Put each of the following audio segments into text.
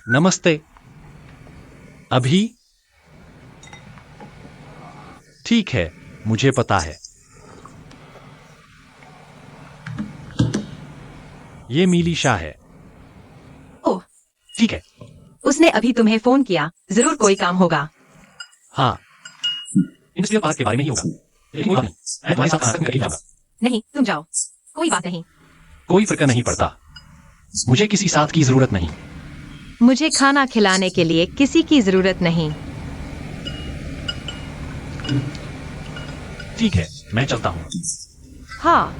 नमस्ते। अभी? ठीक है, मुझे पता है। ये मीली शाह है। ओह, ठीक है। उसने अभी तुम्हें फोन किया। जरूर कोई काम होगा। हाँ, इंडस्ट्रियल पार्क के बारे में ही होगा। लेकिन कोई बात नहीं, मैं तुम्हारे साथ खाना करके जाऊंगा। नहीं, तुम जाओ, कोई बात नहीं। कोई फर्क नहीं पड़ता। मुझे किसी साथ की जरूरत नहीं। मुझे खाना खिलाने के लिए किसी की जरूरत नहीं। ठीक है, मैं चलता हूँ। हाँ।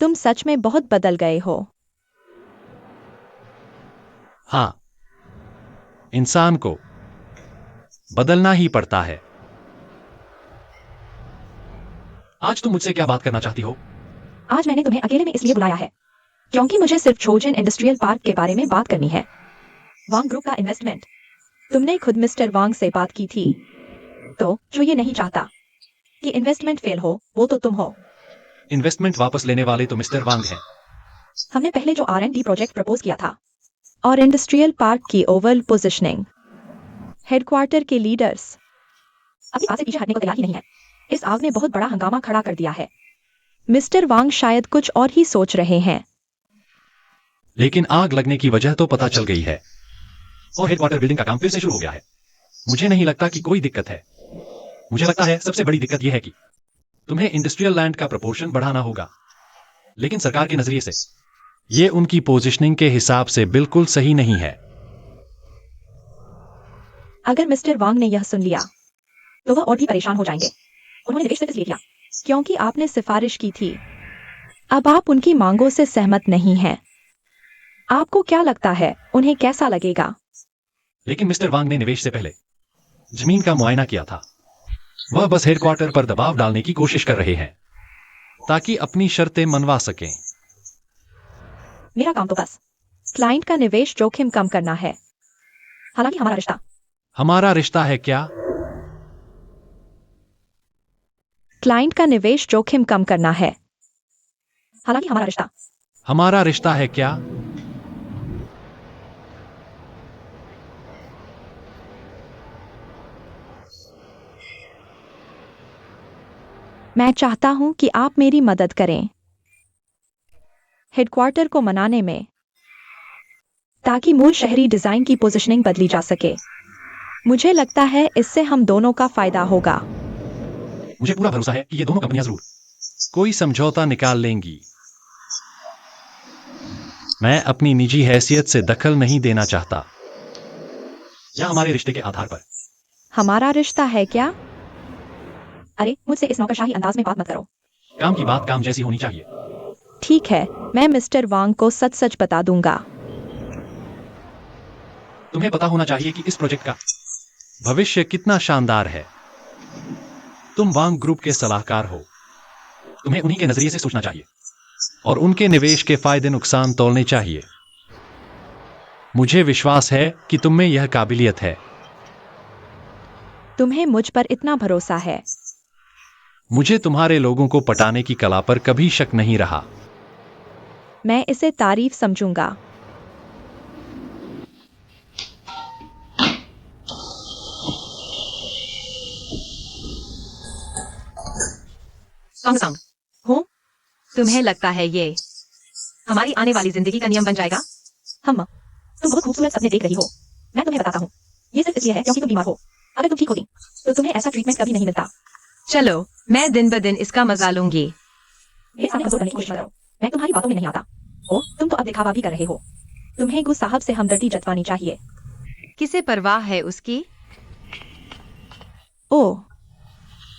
तुम सच में बहुत बदल गए हो। हाँ, इंसान को बदलना ही पड़ता है। आज तुम मुझसे क्या बात करना चाहती हो? आज मैंने तुम्हें अकेले में इसलिए बुलाया है क्योंकि मुझे सिर्फ छोजन इंडस्ट्रियल पार्क के बारे में बात करनी है। वांग ग्रुप का इन्वेस्टमेंट। तुमने खुद मिस्टर वांग से बात की थी, तो जो ये नहीं चाहता कि इन्वेस्टमेंट फेल हो, वो तो तुम हो। इन्वेस्टमेंट वापस लेने वाले तो मिस्टर वांग हैं। हमने पहले जो R&D प्रोजेक्ट प्रपोज किया था और इंडस्ट्रियल पार्क की ओवल पोजिशनिंग, हेडक्वार्टर के लीडर्स अभी बात से पीछे हटने को तैयार ही नहीं है। इस आग ने बहुत बड़ा हंगामा खड़ा कर दिया है। मिस्टर वांग शायद कुछ और ही सोच रहे हैं। लेकिन आग लगने की वजह तो पता चल गई है और हेडक्वार्टर बिल्डिंग का काम फिर से शुरू हो गया है। मुझे नहीं लगता कि कोई दिक्कत है। मुझे लगता है सबसे बड़ी दिक्कत यह है कि तुम्हें इंडस्ट्रियल लैंड का प्रपोर्शन बढ़ाना होगा। लेकिन सरकार के नजरिए से ये उनकी पोजीशनिंग के हिसाब से बिल्कुल सही नहीं है। अगर मिस्टर वांग ने यह सुन लिया तो वह और भी परेशान हो जाएंगे। उन्होंने निवेश इसलिए किया क्योंकि आपने सिफारिश की थी। अब आप उनकी मांगों से सहमत नहीं हैं। आपको क्या लगता है उन्हें कैसा लगेगा? लेकिन मिस्टर वांग ने निवेश से पहले जमीन का मुआयना किया था। वह बस हेडक्वार्टर पर दबाव डालने की कोशिश कर रहे हैं ताकि अपनी शर्तें मनवा सकें। मेरा काम तो बस क्लाइंट का निवेश जोखिम कम करना है। हालांकि हमारा रिश्ता है क्या? क्लाइंट का निवेश जोखिम कम करना है। हालांकि हमारा रिश्ता है क्या? मैं चाहता हूं कि आप मेरी मदद करें हेडक्वार्टर को मनाने में, ताकि मूल शहरी डिजाइन की पोजीशनिंग बदली जा सके। मुझे लगता है इससे हम दोनों का फायदा होगा। मुझे पूरा भरोसा है कि ये दोनों कंपनियां जरूर कोई समझौता निकाल लेंगी। मैं अपनी निजी हैसियत से दखल नहीं देना चाहता या हमारे रिश्ते के आधार पर। हमारा रिश्ता है क्या? अरे, मुझसे इस नौकरशाही अंदाज में बात मत करो। काम की बात काम जैसी होनी चाहिए। ठीक है, मैं मिस्टर वांग को सच सच बता दूंगा। तुम्हें पता होना चाहिए कि इस प्रोजेक्ट का भविष्य कितना शानदार है। तुम वांग ग्रुप के सलाहकार हो। तुम्हें उन्हीं के नजरिए से सोचना चाहिए और उनके निवेश के फायदे नुकसान तोलने चाहिए। मुझे विश्वास है कि तुम में यह काबिलियत है। तुम्हें मुझ पर इतना भरोसा है। मुझे तुम्हारे लोगों को पटाने की कला पर कभी शक नहीं रहा। मैं इसे तारीफ समझूंगा। सॉन्ग हो? तुम्हें लगता है ये हमारी आने वाली जिंदगी का नियम बन जाएगा? तुम बहुत खूबसूरत सपने देख रही हो। मैं तुम्हें बताता हूँ, ये सिर्फ इसलिए है क्योंकि तुम बीमार हो। अगर तुम ठीक होती तो तुम्हें ऐसा ट्रीटमेंट कभी नहीं मिलता। चलो, मैं दिन ब दिन इसका मजा लूंगी। मेरे सामने कमजोर बनने की कोशिश मत करो। मैं तुम्हारी बातों में नहीं आता। तुम तो अब दिखावा भी कर रहे हो। तुम्हें गुस साहब से हमदर्दी जतवानी चाहिए। किसे परवाह है उसकी? ओह,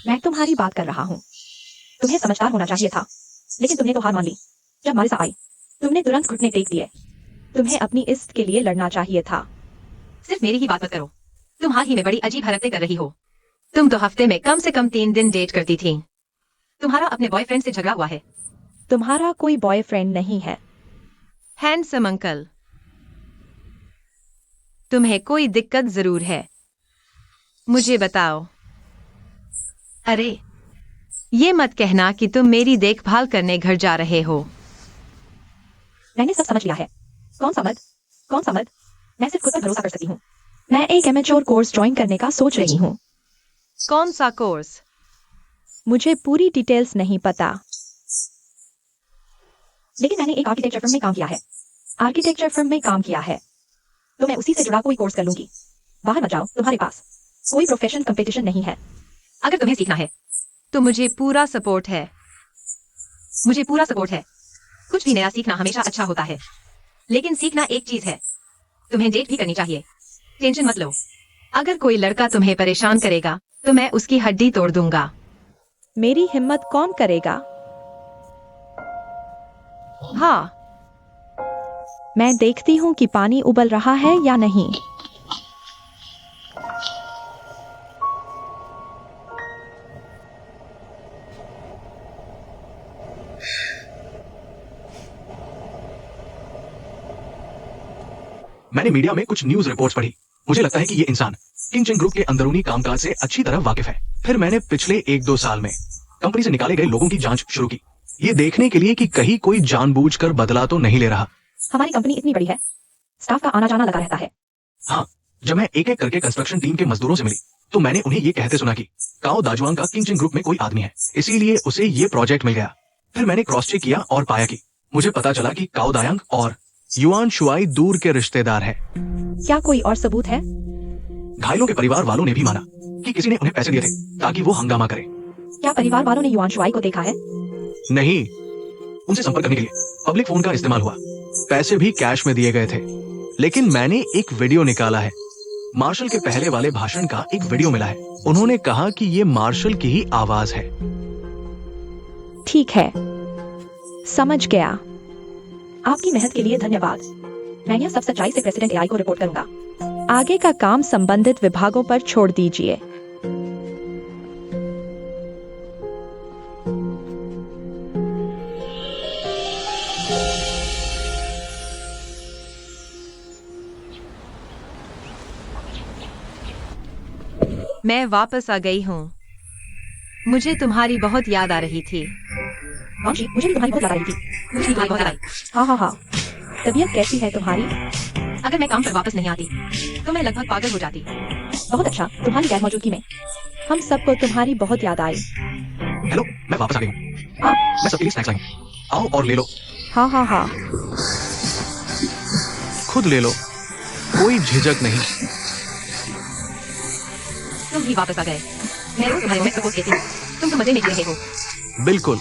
मैं तुम्हारी बात कर रहा हूँ। तुम्हें समझदार होना चाहिए था, लेकिन तुमने तो हार मान ली। जब मारिसा आई, तुमने तुरंत घुटने टेक दिए। तुम्हें अपनी इष्ट के लिए लड़ना चाहिए था। सिर्फ मेरी ही बात मत करो। तुम हाल ही में बड़ी अजीब हरकतें कर रही हो। तुम तो हफ्ते में कम से कम 3 दिन डेट करती थी। तुम्हारा अपने बॉयफ्रेंड से झगड़ा हुआ है। तुम्हारा कोई बॉयफ्रेंड नहीं है। हैंडसम अंकल, तुम्हें कोई दिक्कत जरूर है, मुझे बताओ। अरे, ये मत कहना कि तुम मेरी देखभाल करने घर जा रहे हो। मैंने सब समझ लिया है। कौन सा मत? मैं सिर्फ खुद पर भरोसा कर सकती हूँ। मैं एक एमेच्योर कोर्स ज्वाइन करने का सोच रही हूँ। कौन सा कोर्स? मुझे पूरी डिटेल्स नहीं पता, लेकिन मैंने एक आर्किटेक्चर फर्म में काम किया है, तो मैं उसी से जुड़ा कोई कोर्स कर लूंगी। बाहर मत जाओ, तुम्हारे पास कोई प्रोफेशनल कंपटीशन नहीं है। अगर तुम्हें सीखना है तो मुझे पूरा सपोर्ट है। कुछ भी नया सीखना हमेशा अच्छा होता है, लेकिन सीखना एक चीज है। तुम्हें डेट भी करनी चाहिए। टेंशन मत लो। अगर कोई लड़का तुम्हें परेशान करेगा तो मैं उसकी हड्डी तोड़ दूंगा। मेरी हिम्मत कौन करेगा? हाँ, मैं देखती हूँ कि पानी उबल रहा है या नहीं। मैंने मीडिया में कुछ न्यूज रिपोर्ट्स पढ़ी। मुझे लगता है कि ये इंसान किंगचेन ग्रुप के अंदरूनी कामकाज से अच्छी तरह वाकिफ है। फिर मैंने पिछले 1-2 साल में कंपनी से निकाले गए लोगों की जांच शुरू की, ये देखने के लिए कि कहीं कोई जानबूझकर बदला तो नहीं ले रहा। हमारी कंपनी इतनी बड़ी है, स्टाफ का आना जाना लगा रहता है। हाँ, जब मैं एक एक करके कंस्ट्रक्शन टीम के मजदूरों से मिली तो मैंने उन्हें ये कहते सुना कि काओ दाजुआंग का किंगचेन ग्रुप में कोई आदमी है, इसीलिए उसे ये प्रोजेक्ट मिल गया। फिर मैंने क्रॉस चेक किया और पाया कि मुझे पता चला कि काओ दायांग और युआन शुआई दूर के रिश्तेदार हैं। क्या कोई और सबूत है? घायलों के परिवार वालों ने भी माना कि किसी ने उन्हें पैसे दिए थे ताकि वो हंगामा करें। क्या परिवार वालों ने युआन शुआई को देखा है? नहीं, उनसे संपर्क करने के लिए पब्लिक फोन का इस्तेमाल हुआ। पैसे भी कैश में दिए गए थे, लेकिन मैंने एक वीडियो निकाला है। मार्शल के पहले वाले भाषण का एक वीडियो मिला है। उन्होंने कहा कि ये मार्शल की ही आवाज है। ठीक है, समझ गया। आपकी मेहनत के लिए धन्यवाद। मैं यह सब सच्चाई से प्रेसिडेंट एआई को रिपोर्ट करूंगा। आगे का काम संबंधित विभागों पर छोड़ दीजिए। मैं वापस आ गई हूँ। मुझे तुम्हारी बहुत याद आ रही थी। वांशी, मुझे भी तुम्हारी बहुत याद आ रही थी। मुझे भी तुम्हारी बहुत याद आई। हाँ। तबीयत कैसी है तुम्हारी? अगर मैं काम पर वापस नहीं आती तो मैं लगभग पागल हो जाती। बहुत अच्छा, तुम्हारी गैर मौजूदगी में हम सबको तुम्हारी बहुत याद आई। हेलो, मैं वापस आ गई हूँ। मैं सबके लिए स्नैक्स लाई हूँ, आओ और ले लो। हाँ। खुद ले लो, कोई झिझक नहीं। तुम भी वापस आ गए। मैं रोज तुम्हारे में सपोर्ट देती हूँ। तुम तो मजे में जी रहे हो। बिल्कुल,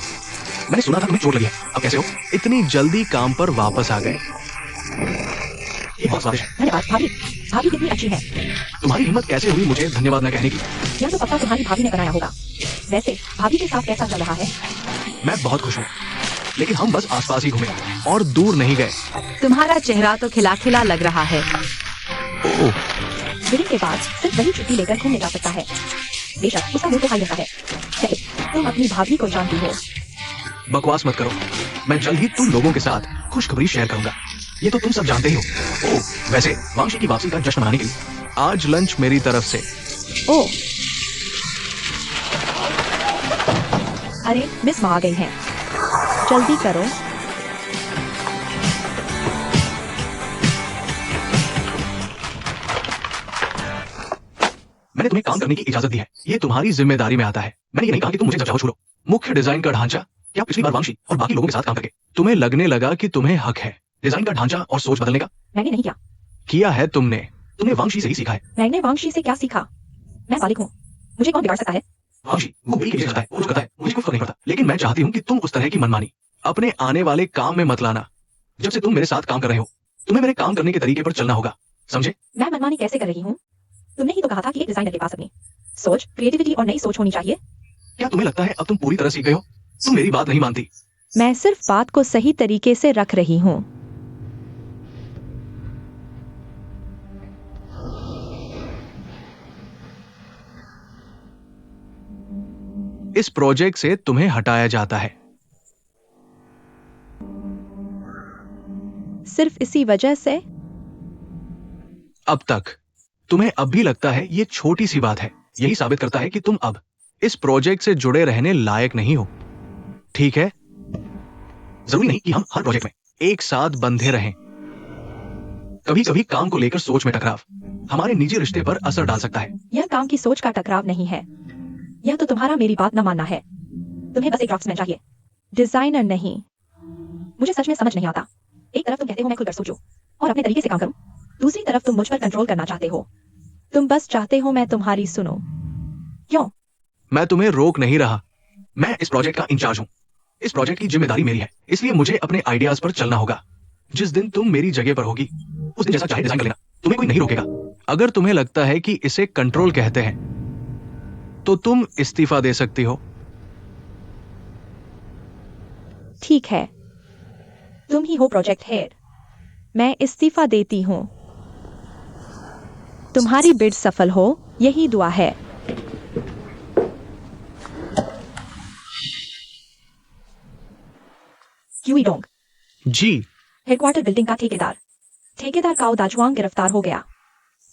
मैंने सुना था तुम्हें चोट लगी है। अब कैसे हो? इतनी जल्दी काम पर वापस आ गए। ये बहुत स्वादिष्ट है। धन्यवाद भाभी। भाभी कितनी अच्छी है। तुम्हारी हिम्मत कैसे हुई मुझे धन्यवाद न कहने की? यह तो पक्का तुम्हारी भाभी ने बनाया होगा। वैसे भाभी के साथ कैसा चल रहा है? मैं बहुत खुश हूँ, लेकिन हम बस आसपास ही घूमे और दूर नहीं गए। तुम्हारा चेहरा तो खिला खिला लग रहा है। ओह, मीटिंग के बाद सिर्फ वही छुट्टी लेकर घूमने जा सकता है। बेशक उसका मूड तो हाई रहता है। चलो, तुम अपनी भाभी को जानती हो। बकवास मत करो। मैं जल्द ही तुम लोगों के साथ खुशखबरी शेयर करूंगा। ये तो तुम सब जानते ही हो। ओह, वैसे वांशी की वापसी का जश्न मनाने के लिए आज लंच मेरी तरफ से। ओह, अरे मिस माँ आ गई हैं। जल्दी करो। मैंने तुम्हें काम करने की इजाजत दी है, ये तुम्हारी जिम्मेदारी में आता है। मैंने ये नहीं कहा कि तुम मुझे जब चाहो छूलो। मुख्य डिजाइन का ढांचा, क्या पिछली बार वांशी और बाकी लोगों के साथ काम करके तुम्हें लगने लगा कि तुम्हें हक है डिजाइन का ढांचा और सोच बदलने का? मैंने नहीं किया। किया है तुमने वांशी से ही सीखा है। मैंने वांशी से क्या सीखा? मैं मालिक हूँ, मुझे कौन बिगाड़ सकता है? वांशी वो बिल्ली के पीछे चलता है, वो कुछ करता है, मुझे कुछ फर्क नहीं पड़ता। लेकिन मैं चाहती हूँ कि तुम उस तरह की मनमानी अपने आने वाले काम में मत लाना। जब से तुम मेरे साथ काम कर रहे हो, तुम्हें मेरे काम करने के तरीके पर चलना होगा, समझे? मैं मनमानी कैसे कर रही हूँ? तुमने ही तो कहा था कि एक डिजाइनर के पास अपनी सोच, क्रिएटिविटी और नई सोच होनी चाहिए। क्या तुम्हें लगता है अब तुम पूरी तरह सीख गए हो? तुम मेरी बात नहीं मानती। मैं सिर्फ बात को सही तरीके से रख रही हूँ। इस प्रोजेक्ट से तुम्हें हटाया जाता है। सिर्फ इसी वजह से? अब तक तुम्हें अब भी लगता है ये छोटी सी बात है। यही साबित करता है कि तुम अब इस प्रोजेक्ट से जुड़े रहने लायक नहीं हो। ठीक है, जरूरी नहीं कि हम हर प्रोजेक्ट में एक साथ बंधे रहें। कभी कभी काम को लेकर सोच में टकराव हमारे निजी रिश्ते पर असर डाल सकता है। यह काम की सोच का टकराव नहीं है, यह तो तुम्हारा मेरी बात न मानना है। तुम्हें बस एक ड्राफ्ट्समैन चाहिए, डिजाइनर नहीं। मुझे सच में समझ नहीं आता। एक तरफ तुम कहते हो मैं खुलकर सोचूं और अपने तरीके से काम करूं, दूसरी तरफ तुम मुझ पर कंट्रोल करना चाहते हो। तुम बस चाहते हो मैं तुम्हारी सुनो। क्यों? मैं तुम्हें रोक नहीं रहा। मैं इस प्रोजेक्ट का इंचार्ज हूं। इस प्रोजेक्ट की जिम्मेदारी मेरी है, इसलिए मुझे अपने आइडियाज पर चलना होगा। जिस दिन तुम मेरी जगह पर होगी उस दिन जैसा चाहे डिजाइन कर लेना, तुम्हें कोई नहीं रोकेगा। अगर तुम्हें लगता है कि इसे कंट्रोल कहते हैं तो तुम इस्तीफा दे सकती हो। ठीक है, तुम ही हो प्रोजेक्ट हेड। मैं इस्तीफा देती हूँ। तुम्हारी बिड सफल हो, यही दुआ है। क्यूई डोंग, जी। हेडक्वार्टर बिल्डिंग का ठेकेदार काओ दाजुआंग गिरफ्तार हो गया।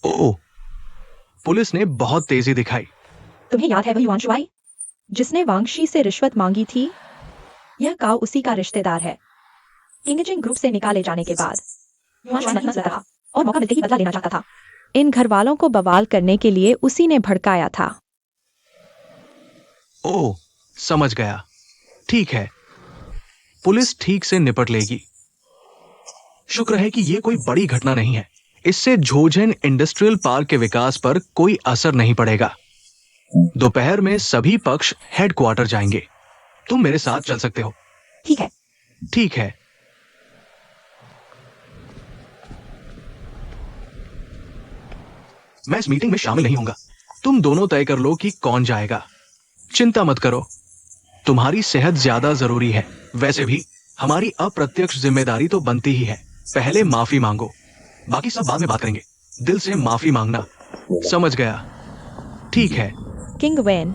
ओ, पुलिस ने बहुत तेजी दिखाई। तुम्हें याद है वह युआन शुआई जिसने वांगशी से रिश्वत मांगी थी? यह काओ उसी का रिश्तेदार है। किंगजिंग ग्रुप से निकाले जाने के बाद युआन शुआई नतमस्तक रहा और मौका मिलते ही बदला लेना चाहता था। इन घर वालों को बवाल करने के लिए उसी ने भड़काया था। ओ, समझ गया। ठीक है, पुलिस ठीक से निपट लेगी। शुक्र है कि यह कोई बड़ी घटना नहीं है। इससे झोझन इंडस्ट्रियल पार्क के विकास पर कोई असर नहीं पड़ेगा। दोपहर में सभी पक्ष हेडक्वार्टर जाएंगे। तुम मेरे साथ चल सकते हो। ठीक है। ठीक है। मैं इस मीटिंग में शामिल नहीं होऊंगा। तुम दोनों तय कर लो कि कौन जाएगा। चिंता मत करो, तुम्हारी सेहत ज्यादा जरूरी है। वैसे भी हमारी अप्रत्यक्ष जिम्मेदारी तो बनती ही है। पहले माफी मांगो, बाकी सब बाद में बात करेंगे। दिल से माफी मांगना। समझ गया? ठीक है। किंग वेन,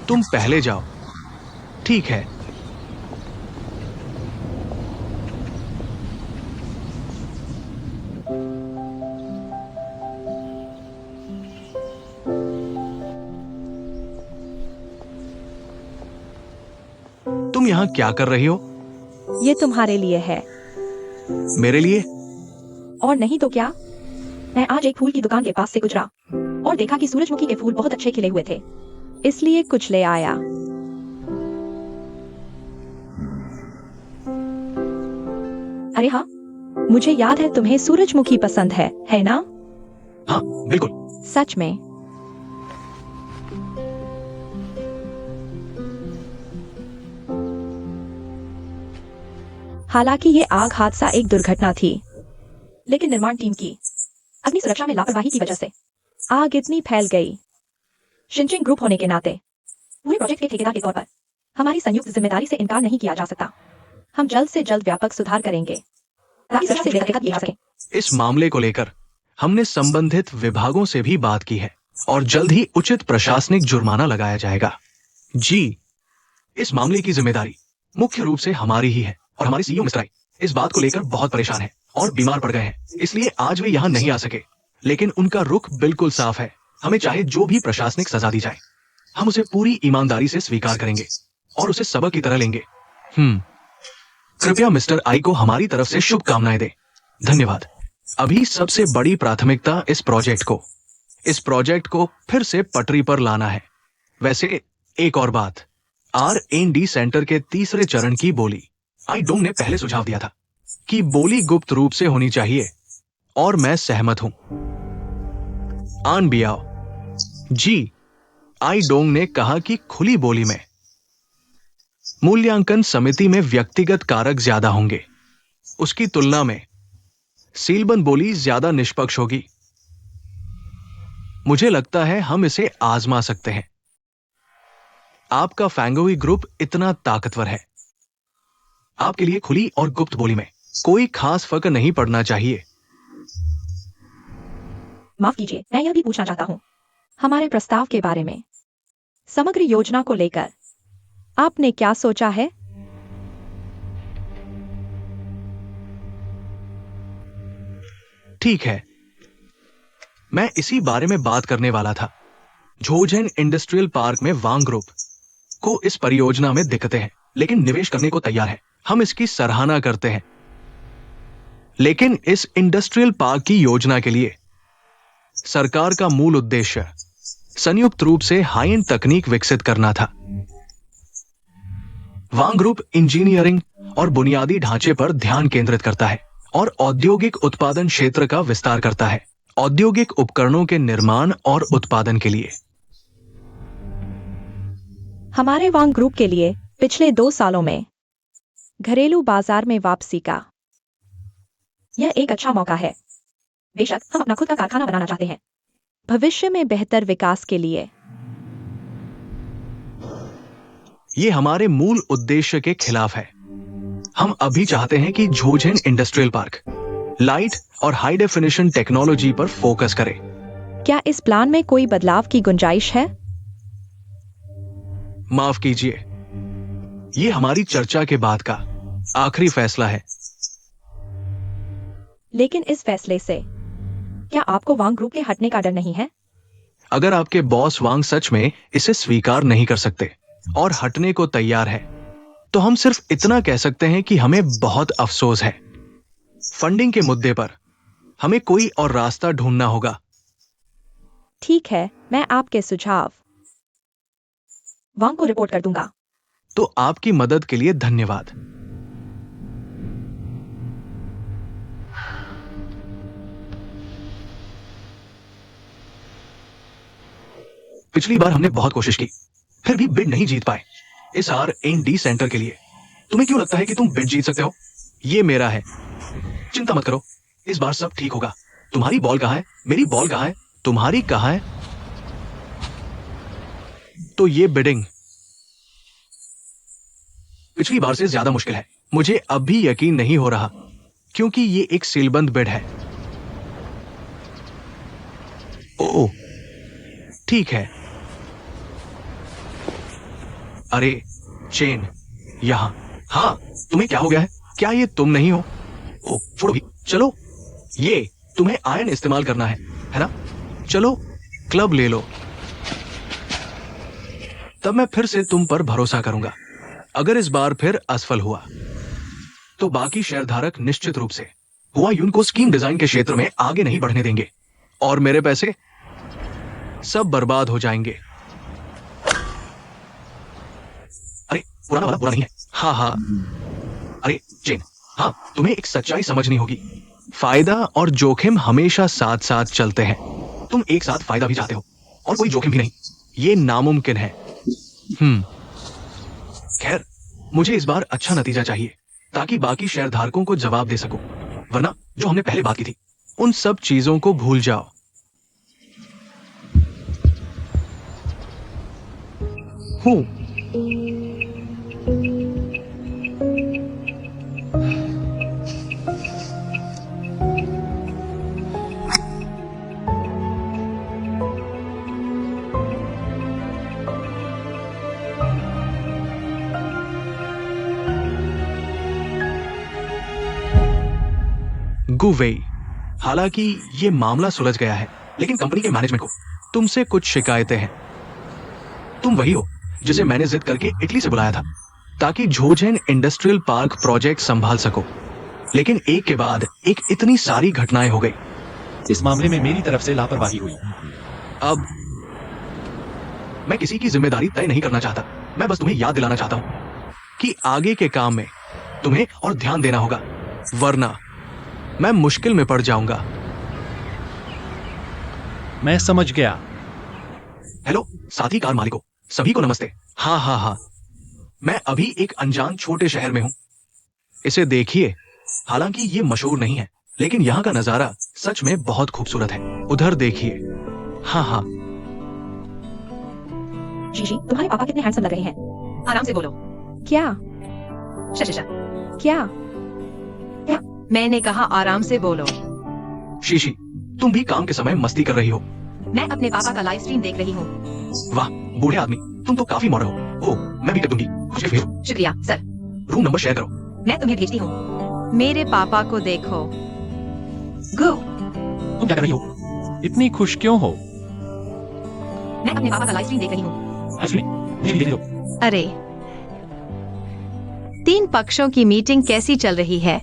तुम पहले जाओ। ठीक है। तुम यहां क्या कर रही हो? ये तुम्हारे लिए है। मेरे लिए? और नहीं तो क्या। मैं आज एक फूल की दुकान के पास से गुजरा और देखा कि सूरजमुखी के फूल बहुत अच्छे खिले हुए थे, इसलिए कुछ ले आया। अरे हाँ, मुझे याद है तुम्हें सूरजमुखी पसंद है ना? हाँ, बिल्कुल। सच में? हालांकि ये आग हादसा एक दुर्घटना थी, लेकिन निर्माण टीम की अपनी सुरक्षा में लापरवाही की वजह से आग इतनी फैल गई। शिनचिंग ग्रुप होने के नाते पूरे प्रोजेक्ट के ठेकेदार के तौर पर हमारी संयुक्त जिम्मेदारी से इनकार नहीं किया जा सकता। हम जल्द से जल्द व्यापक सुधार करेंगे ताकि सुरक्षा से बेहतर किया जा सके। इस मामले को लेकर हमने संबंधित विभागों से भी बात की है और जल्द ही उचित प्रशासनिक जुर्माना लगाया जाएगा। जी, इस मामले की जिम्मेदारी मुख्य रूप से हमारी ही है और हमारे सीईओ मिस्टर आई इस बात को लेकर बहुत परेशान है और बीमार पड़ गए हैं, इसलिए आज वे यहाँ नहीं आ सके। लेकिन उनका रुख बिल्कुल साफ है। हमें चाहे जो भी प्रशासनिक सजा दी जाए, हम उसे पूरी ईमानदारी से स्वीकार करेंगे और उसे सबक की तरह लेंगे। कृपया मिस्टर आई को हमारी तरफ से शुभकामनाएं दें। धन्यवाद। अभी सबसे बड़ी प्राथमिकता इस प्रोजेक्ट को फिर से पटरी पर लाना है। वैसे एक और बात, R&D सेंटर के तीसरे चरण की बोली आई डोंग ने पहले सुझाव दिया था कि बोली गुप्त रूप से होनी चाहिए और मैं सहमत हूं। आन बियाओ जी, आई डोंग ने कहा कि खुली बोली में मूल्यांकन समिति में व्यक्तिगत कारक ज्यादा होंगे। उसकी तुलना में सीलबंद बोली ज्यादा निष्पक्ष होगी। मुझे लगता है हम इसे आजमा सकते हैं। आपका फैंगोई ग्रुप इतना ताकतवर है। आपके लिए खुली और गुप्त बोली में कोई खास फर्क नहीं पड़ना चाहिए। माफ कीजिए, मैं यह भी पूछना चाहता हूँ, हमारे प्रस्ताव के बारे में, समग्र योजना को लेकर आपने क्या सोचा है? ठीक है, मैं इसी बारे में बात करने वाला था। झोझेन इंडस्ट्रियल पार्क में वांग ग्रुप को इस परियोजना में दिक्कतें हैं, लेकिन निवेश करने को तैयार है। हम इसकी सराहना करते हैं। लेकिन इस इंडस्ट्रियल पार्क की योजना के लिए सरकार का मूल उद्देश्य संयुक्त रूप से हाई एंड तकनीक विकसित करना था। वांग ग्रुप इंजीनियरिंग और बुनियादी ढांचे पर ध्यान केंद्रित करता है और औद्योगिक उत्पादन क्षेत्र का विस्तार करता है, औद्योगिक उपकरणों के निर्माण और उत्पादन के लिए। हमारे वांग ग्रुप के लिए पिछले 2 सालों में घरेलू बाजार में वापसी का यह एक अच्छा मौका है। बेशक हम अपना खुद का कारखाना बनाना चाहते हैं, भविष्य में बेहतर विकास के लिए। यह हमारे मूल उद्देश्य के खिलाफ है। हम अभी चाहते हैं कि झोझेन इंडस्ट्रियल पार्क लाइट और हाई डेफिनेशन टेक्नोलॉजी पर फोकस करे। क्या इस प्लान में कोई बदलाव की गुंजाइश है? माफ कीजिए, यह हमारी चर्चा के बाद का आखिरी फैसला है। लेकिन इस फैसले से क्या आपको वांग ग्रुप के हटने का डर नहीं है? अगर आपके बॉस वांग सच में इसे स्वीकार नहीं कर सकते और हटने को तैयार है, तो हम सिर्फ इतना कह सकते हैं कि हमें बहुत अफसोस है। फंडिंग के मुद्दे पर हमें कोई और रास्ता ढूंढना होगा। ठीक है, मैं आपके सुझाव वांग को रिपोर्ट कर दूंगा। तो आपकी मदद के लिए धन्यवाद। पिछली बार हमने बहुत कोशिश की, फिर भी बिड नहीं जीत पाए इस R&D सेंटर के लिए। तुम्हें क्यों लगता है कि तुम बिड जीत सकते हो? ये मेरा है, चिंता मत करो, इस बार सब ठीक होगा। तुम्हारी बॉल कहां है? मेरी बॉल कहां है? तुम्हारी कहां है? तो ये बिडिंग पिछली बार से ज्यादा मुश्किल है। मुझे अब भी यकीन नहीं हो रहा, क्योंकि ये एक सीलबंद बिड है। ओह, ठीक है। अरे चेन, यहां। हाँ, तुम्हें क्या हो गया है? क्या ये तुम नहीं हो? ओ, छोड़ो भी। चलो, ये तुम्हें आयन इस्तेमाल करना है ना? चलो, क्लब ले लो। तब मैं फिर से तुम पर भरोसा करूंगा। अगर इस बार फिर असफल हुआ, तो बाकी शेयरधारक निश्चित रूप से हुआयून को स्कीम डिजाइन के क्षेत्र में आगे नहीं बढ़ने देंगे और मेरे पैसे सब बर्बाद हो जाएंगे। अरे पुराना वाला बुरा नहीं है। हाँ हाँ, अरे चेन, हाँ, तुम्हें एक सच्चाई समझनी होगी। फायदा और जोखिम हमेशा साथ साथ चलते हैं। तुम एक साथ फायदा भी चाहते हो और कोई जोखिम भी नहीं। ये नामुमकिन है। खैर, मुझे इस बार अच्छा नतीजा चाहिए ताकि बाकी शेयरधारकों को जवाब दे सकूं, वरना जो हमने पहले बात की थी उन सब चीजों को भूल जाओ। गुवेई, हालांकि ये मामला सुलझ गया है, लेकिन कंपनी के मैनेजमेंट को तुमसे कुछ शिकायतें हैं। तुम वही हो जिसे मैंने जिद करके इटली से बुलाया था ताकि झोझेन इंडस्ट्रियल पार्क प्रोजेक्ट संभाल सको, लेकिन एक के बाद एक इतनी सारी घटनाएं हो गई। इस मामले में मेरी तरफ से लापरवाही हुई। अब मैं किसी की जिम्मेदारी तय नहीं करना चाहता। मैं बस तुम्हें याद दिलाना चाहता हूं कि आगे के काम में तुम्हें और ध्यान देना होगा, वरना मैं मुश्किल में पड़ जाऊंगा। मैं समझ गया। हेलो साथी कार मालिकों, सभी को नमस्ते। हाँ हाँ हाँ, मैं अभी एक अनजान छोटे शहर में हूं। इसे देखिए, हालांकि ये मशहूर नहीं है, लेकिन यहाँ का नजारा सच में बहुत खूबसूरत है। उधर देखिए। हाँ हाँ, शीशी, तुम्हारे पापा कितने हैंडसम लग रहे हैं। आराम से बोलो। क्या शशा, क्या मैंने कहा आराम से बोलो। शीशी, तुम भी काम के समय मस्ती कर रही हो। मैं अपने पापा का लाइव स्ट्रीम देख रही हूँ। वाह बूढ़े आदमी, तुम तो काफी मॉडर्न हो। ओह, मैं भी कर दूंगी। खुश रहो। शुक्रिया सर। रूम नंबर शेयर करो। मैं तुम्हें भेजती हूँ। मेरे पापा को देखो। गो। तुम क्या कर रही हो? इतनी खुश क्यों हो? मैं अपने पापा का लाइव स्ट्रीम देख रही हूँ। असली मुझे भी दे दो। अरे, 3 पक्षों की मीटिंग कैसी चल रही है?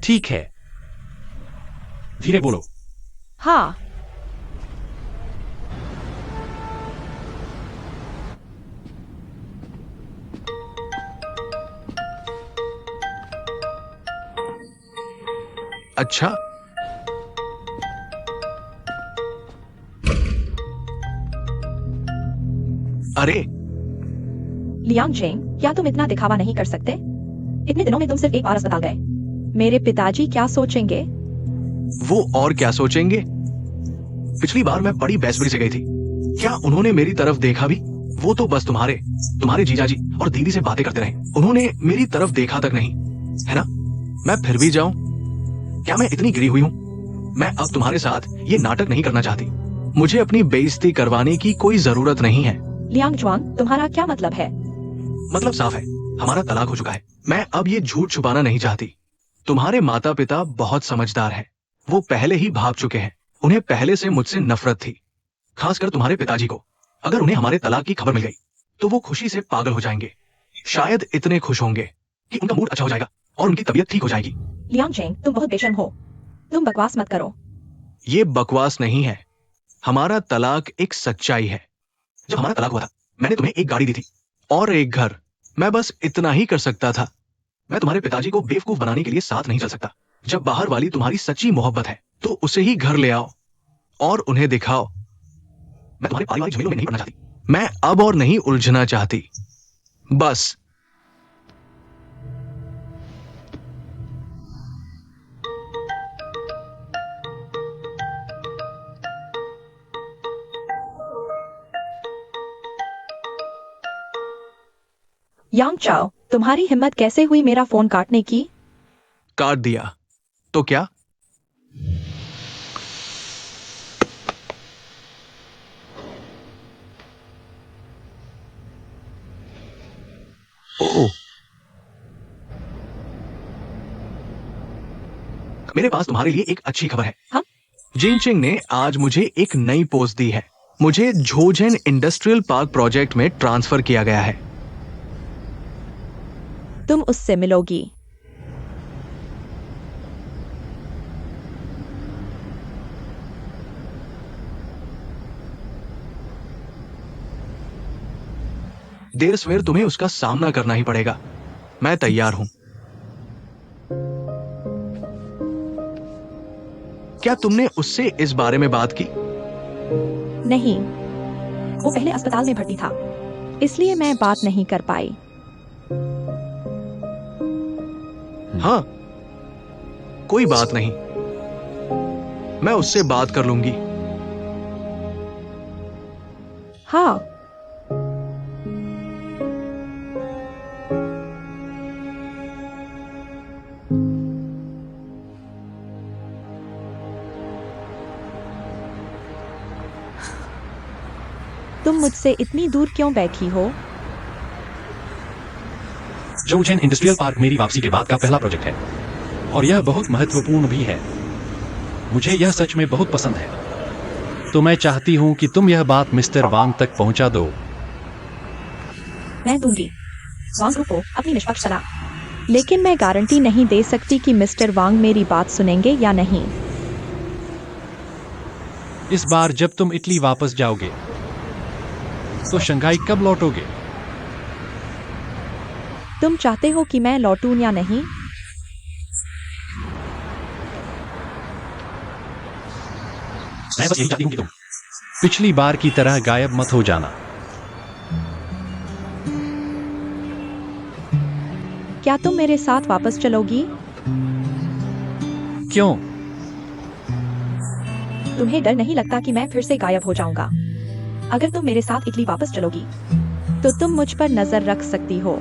ठीक है, धीरे बोलो। हाँ, अच्छा, अरे लियांग चेंग, क्या तुम इतना दिखावा नहीं कर सकते? इतने दिनों में तुम सिर्फ एक बार अस्पताल गए। मेरे पिताजी क्या सोचेंगे? वो और क्या सोचेंगे? पिछली बार मैं बड़ी बेसब्री से गई थी। क्या उन्होंने मेरी तरफ देखा भी? वो तो बस तुम्हारे जीजाजी और दीदी से बातें करते रहे। उन्होंने मेरी तरफ देखा तक नहीं, है ना? मैं फिर भी जाऊं? क्या मैं इतनी गिरी हुई हूं? मैं अब तुम्हारे साथ ये नाटक नहीं करना चाहती। मुझे अपनी बेइज्जती करवाने की कोई जरूरत नहीं है। लियांग च्वांग, तुम्हारा क्या मतलब है? मतलब साफ है, हमारा तलाक हो चुका है। मैं अब ये झूठ छुपाना नहीं चाहती। तुम्हारे माता पिता बहुत समझदार हैं। वो पहले ही भाग चुके हैं। उन्हें पहले से मुझसे नफरत थी, खासकर तुम्हारे पिताजी को। अगर उन्हें हमारे तलाक की खबर मिल गई तो वो खुशी से पागल हो जाएंगे। शायद इतने खुश होंगे कि उनका मूड अच्छा हो जाएगा और उनकी तबीयत ठीक हो जाएगी। लियांग चेंग, तुम बहुत बेशर्म हो। तुम बकवास मत करो। ये बकवास नहीं है। हमारा तलाक एक सच्चाई है। जब हमारा तलाक हुआ था, मैंने तुम्हें एक गाड़ी दी थी और एक घर। मैं बस इतना ही कर सकता था। मैं तुम्हारे पिताजी को बेवकूफ बनाने के लिए साथ नहीं चल सकता। जब बाहर वाली तुम्हारी सच्ची मोहब्बत है तो उसे ही घर ले आओ और उन्हें दिखाओ। मैं तुम्हारे पारिवारिक झमेलों में नहीं पड़ना चाहती। मैं अब और नहीं उलझना चाहती। बस। यांग चाओ, तुम्हारी हिम्मत कैसे हुई मेरा फोन काटने की? काट दिया तो क्या? ओह, मेरे पास तुम्हारे लिए एक अच्छी खबर है। हाँ? जिनचिंग ने आज मुझे एक नई पोस्ट दी है। मुझे झोझेन इंडस्ट्रियल पार्क प्रोजेक्ट में ट्रांसफर किया गया है। तुम उससे मिलोगी। देर सवेर तुम्हें उसका सामना करना ही पड़ेगा। मैं तैयार हूं। क्या तुमने उससे इस बारे में बात की? नहीं, वो पहले अस्पताल में भर्ती था, इसलिए मैं बात नहीं कर पाई। हाँ, कोई बात नहीं, मैं उससे बात कर लूंगी। हाँ, तुम मुझसे इतनी दूर क्यों बैठी हो? झोझेन इंडस्ट्रियल पार्क मेरी वापसी के बाद का पहला प्रोजेक्ट है और यह बहुत महत्वपूर्ण भी है। मुझे यह सच में बहुत पसंद है। तो मैं चाहती हूं कि तुम यह बात मिस्टर वांग तक पहुंचा दो। मैं दूंगी वांग ग्रुप को अपनी निष्पक्ष सलाह, लेकिन मैं गारंटी नहीं दे सकती कि मिस्टर वांग मेरी बात सुनेंगे या नहीं। इस बार जब तुम इटली वापस जाओगे तो शंघाई कब लौटोगे? तुम चाहते हो कि मैं लौटूं या नहीं? मैं बस यही चाहती हूं कि तुम पिछली बार की तरह गायब मत हो जाना। क्या तुम मेरे साथ वापस चलोगी? क्यों? तुम्हें डर नहीं लगता कि मैं फिर से गायब हो जाऊंगा? अगर तुम मेरे साथ इटली वापस चलोगी तो तुम मुझ पर नजर रख सकती हो।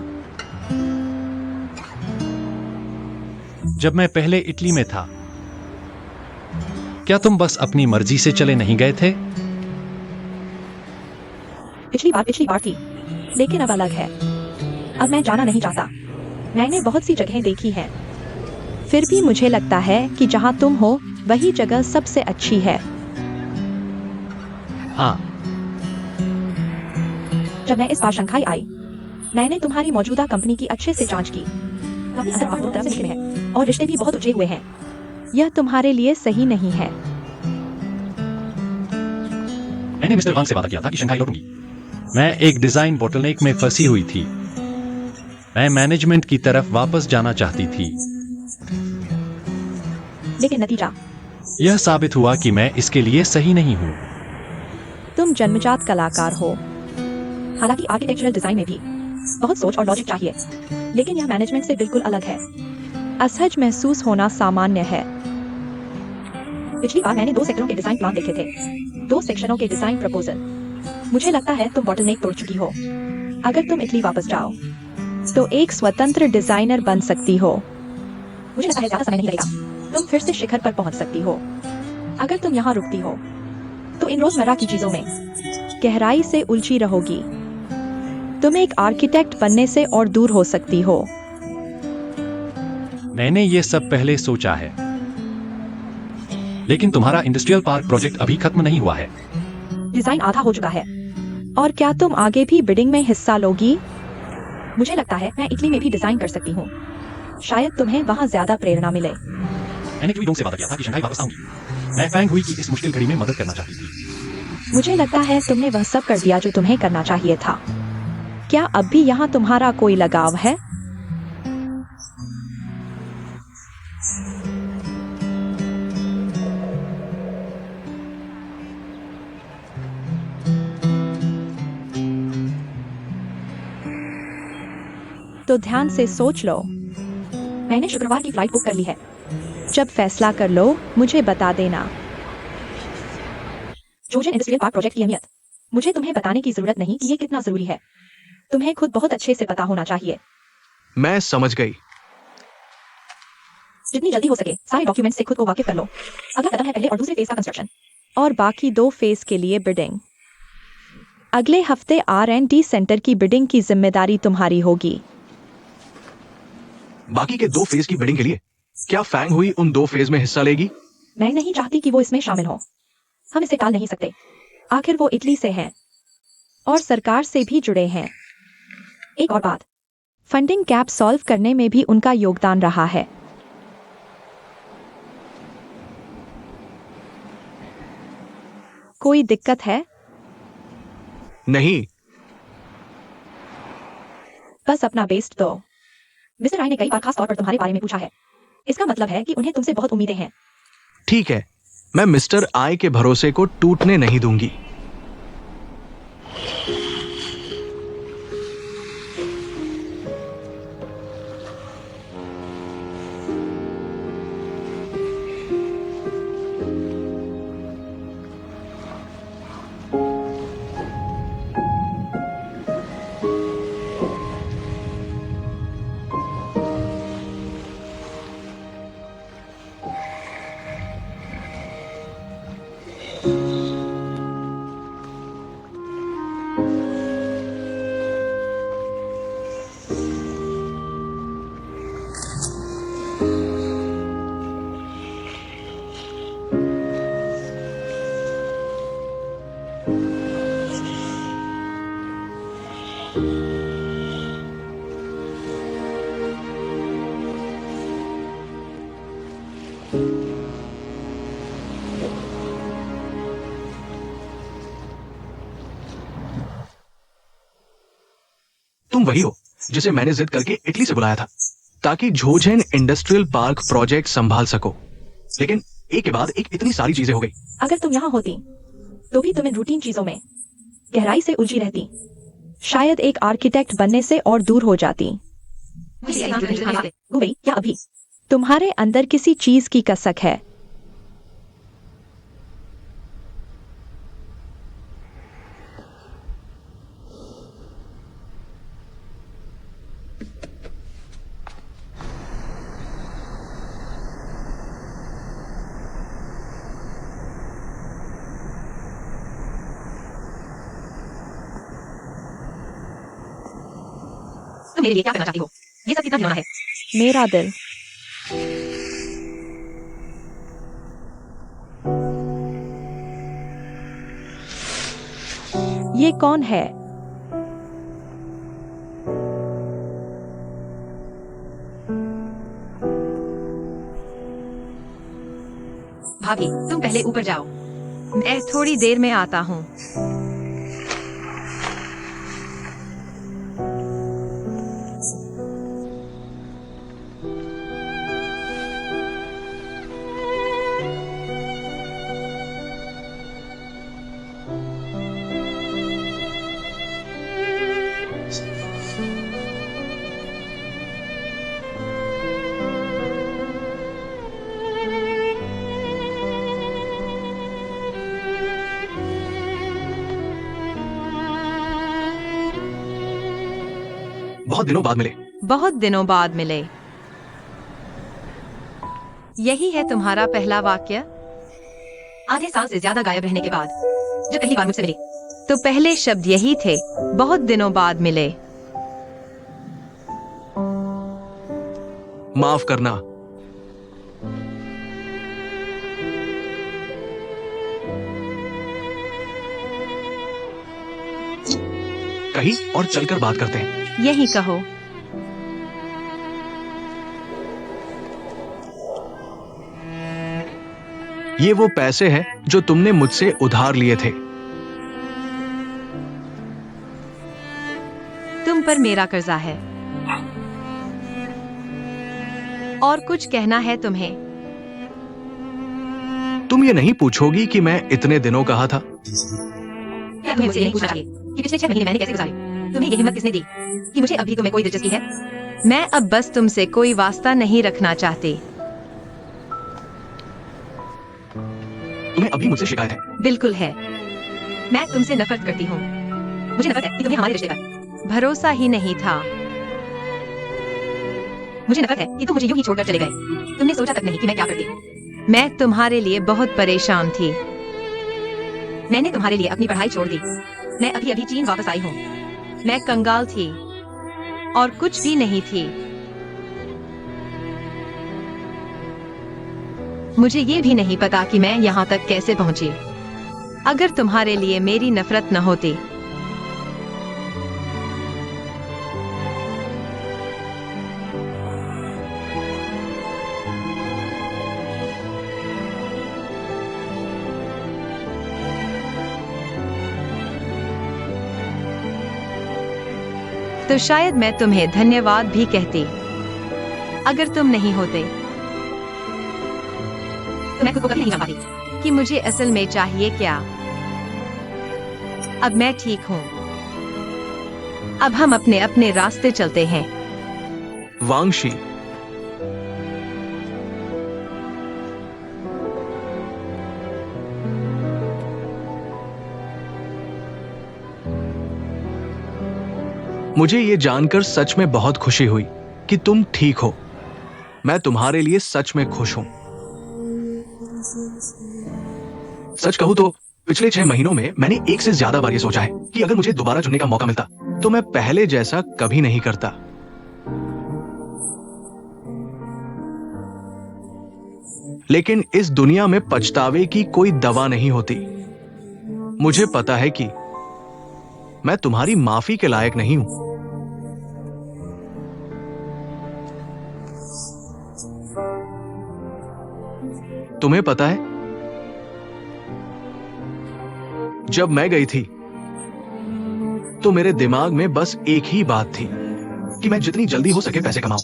जब मैं पहले इटली में था, क्या तुम बस अपनी मर्जी से चले नहीं गए थे? पिछली बार थी, लेकिन अब अलग है। अब मैं जाना नहीं चाहता। मैंने बहुत सी जगहें देखी हैं। फिर भी मुझे लगता है कि जहां तुम हो वही जगह सबसे अच्छी है। हाँ, जब मैं इस बार शंघाई आई, मैंने तुम्हारी मौजूदा कंपनी की अच्छे से जांच की। कंपनी अंदर बाहर दोनों तरफ से निकले हैं और रिश्ते भी बहुत उलझे हुए हैं। यह तुम्हारे लिए सही नहीं है। मैंने मिस्टर वांग से वादा किया था कि शंघाई लौटूंगी। मैं एक डिजाइन बोटलनेक में फंसी हुई थी। मैं मैनेजमेंट की तरफ वापस जाना चाहती थी। लेकिन नतीजा, यह साबित हुआ कि मैं इसके लिए सही नहीं हूँ। तुम जन्मजात कलाकार हो। हालांकि आर्किटेक्चरल डिजाइन में भी बहुत सोच और लॉजिक चाहिए, लेकिन यह मैनेजमेंट से बिल्कुल अलग है। असहज महसूस होना सामान्य है। पिछली बार मैंने 2 सेक्टरों के डिजाइन प्लान देखे थे, 2 सेक्शनों के डिजाइन प्रपोजल। मुझे लगता है तुम बॉटलनेक तोड़ चुकी हो। अगर तुम इटली वापस जाओ तो एक स्वतंत्र डिजाइनर बन सकती हो। मुझे लगता है ज्यादा समय नहीं लगेगा। तुम फिर से शिखर पर पहुंच सकती हो। अगर तुम यहाँ रुकती हो तो इन रोजमर्रा की चीजों में गहराई से उलझी रहोगी। तुम एक आर्किटेक्ट बनने से और दूर हो सकती हो। मैंने ये सब पहले सोचा है, लेकिन तुम्हारा इंडस्ट्रियल पार्क प्रोजेक्ट अभी खत्म नहीं हुआ है। डिजाइन आधा हो चुका है। और क्या तुम आगे भी बिडिंग में हिस्सा लोगी? मुझे लगता है मैं इटली में भी डिजाइन कर सकती हूँ। शायद तुम्हें वहाँ ज्यादा प्रेरणा मिले। मैंने क्विडोंग से वादा किया था कि शंघाई वापस आऊंगी। मैं फैंग हुई की इस मुश्किल घड़ी में मदद करना चाहती थी। मुझे लगता है तुमने वह सब कर दिया जो तुम्हें करना चाहिए था। क्या अब भी यहाँ तुम्हारा कोई लगाव है? तो ध्यान से सोच लो। मैंने शुक्रवार की फ्लाइट बुक कर ली है। जब फैसला कर लो मुझे बता देना। जोजन इंडस्ट्रियल पार्क प्रोजेक्ट की अहमियत मुझे तुम्हें बताने की जरूरत नहीं कि ये कितना जरूरी है। तुम्हें खुद बहुत अच्छे से पता होना चाहिए। मैं समझ गई। जितनी जल्दी हो सके सारे डॉक्यूमेंट्स से खुद को वाकिफ कर लो। अगला कदम है पहले और दूसरे फेज का कंस्ट्रक्शन और बाकी 2 फेज के लिए बिडिंग। अगले हफ्ते R&D सेंटर की बिडिंग की जिम्मेदारी तुम्हारी होगी। बाकी के 2 फेज की बिडिंग के लिए क्या फैंग हुई उन 2 फेज में हिस्सा लेगी? मैं नहीं चाहती कि वो इसमें शामिल हो। हम इसे टाल नहीं सकते। आखिर वो इटली से हैं और सरकार से भी जुड़े हैं। एक और बात, फंडिंग गैप सॉल्व करने में भी उनका योगदान रहा है। कोई दिक्कत है? नहीं। बस अपना बेस्ट दो। मिस्टर राय ने कई बार खास तौर पर तुम्हारे बारे में पूछा है। इसका मतलब है कि उन्हें तुमसे बहुत उम्मीदें हैं। ठीक है, मैं मिस्टर आई के भरोसे को टूटने नहीं दूंगी। तुम वही हो जिसे मैंने जिद करके इटली से बुलाया था ताकि झोझेन इंडस्ट्रियल पार्क प्रोजेक्ट संभाल सको। लेकिन एक के बाद एक इतनी सारी चीजें हो गई। अगर तुम यहाँ होती तो भी तुम इन रूटीन चीजों में गहराई से उलझी रहती। शायद एक आर्किटेक्ट बनने से और दूर हो जाती। हो गई क्या अभी? तुम्हारे अंदर किसी चीज की कसक है। तुम मेरे लिए क्या करना चाहती हो? ये सब कितना घिनौना है। मेरा दिल। ये कौन है? भाभी, तुम पहले ऊपर जाओ। मैं थोड़ी देर में आता हूँ। बहुत दिनों बाद मिले। बहुत दिनों बाद मिले। यही है तुम्हारा पहला वाक्य? आधे साल से ज्यादा गायब रहने के बाद जब पहली बार मुझसे मिली। तो पहले शब्द यही थे, बहुत दिनों बाद मिले। माफ करना। कहीं और चलकर बात करते हैं। यही कहो। ये वो पैसे हैं जो तुमने मुझसे उधार लिए थे। तुम पर मेरा कर्जा है। और कुछ कहना है तुम्हें? तुम ये नहीं पूछोगी कि मैं इतने दिनों कहा था? क्या तुम्हें मुझसे नहीं पूछना चाहिए कि पिछले 6 महीने मैंने कैसे गुजारे? तुम्हें ये हिम्मत किसने दी कि मुझे अभी तुम्हें कोई दिलचस्पी है? मैं अब बस तुमसे कोई वास्ता नहीं रखना चाहती। तुम्हें अभी मुझसे शिकायत है? बिल्कुल है। मैं तुमसे नफरत करती हूँ। मुझे नफरत है कि तुम्हें हमारे रिश्ते पर भरोसा ही नहीं था। मुझे नफरत है कि तुम मुझे यूं ही छोड़कर चले गए। तुमने सोचा तक नहीं कि मैं क्या करती। मैं तुम्हारे लिए बहुत परेशान थी। मैंने तुम्हारे लिए अपनी पढ़ाई छोड़ दी। मैं अभी अभी चीन वापस आई हूँ। मैं कंगाल थी और कुछ भी नहीं थी। मुझे ये भी नहीं पता कि मैं यहाँ तक कैसे पहुँची। अगर तुम्हारे लिए मेरी नफरत न होती। तो शायद मैं तुम्हें धन्यवाद भी कहती। अगर तुम नहीं होते तो मैं खुद को कभी नहीं जान पाती कि मुझे असल में चाहिए क्या। अब मैं ठीक हूँ। अब हम अपने अपने रास्ते चलते हैं। वांगशी, मुझे ये जानकर सच में बहुत खुशी हुई कि तुम ठीक हो। मैं तुम्हारे लिए सच में खुश हूं। सच कहूं तो पिछले 6 महीनों में मैंने एक से ज्यादा बार ये सोचा है कि अगर मुझे दोबारा चुनने का मौका मिलता तो मैं पहले जैसा कभी नहीं करता। लेकिन इस दुनिया में पछतावे की कोई दवा नहीं होती। मुझे पता है कि मैं तुम्हारी माफी के लायक नहीं हूं। तुम्हें पता है, जब मैं गई थी तो मेरे दिमाग में बस एक ही बात थी कि मैं जितनी जल्दी हो सके पैसे कमाऊं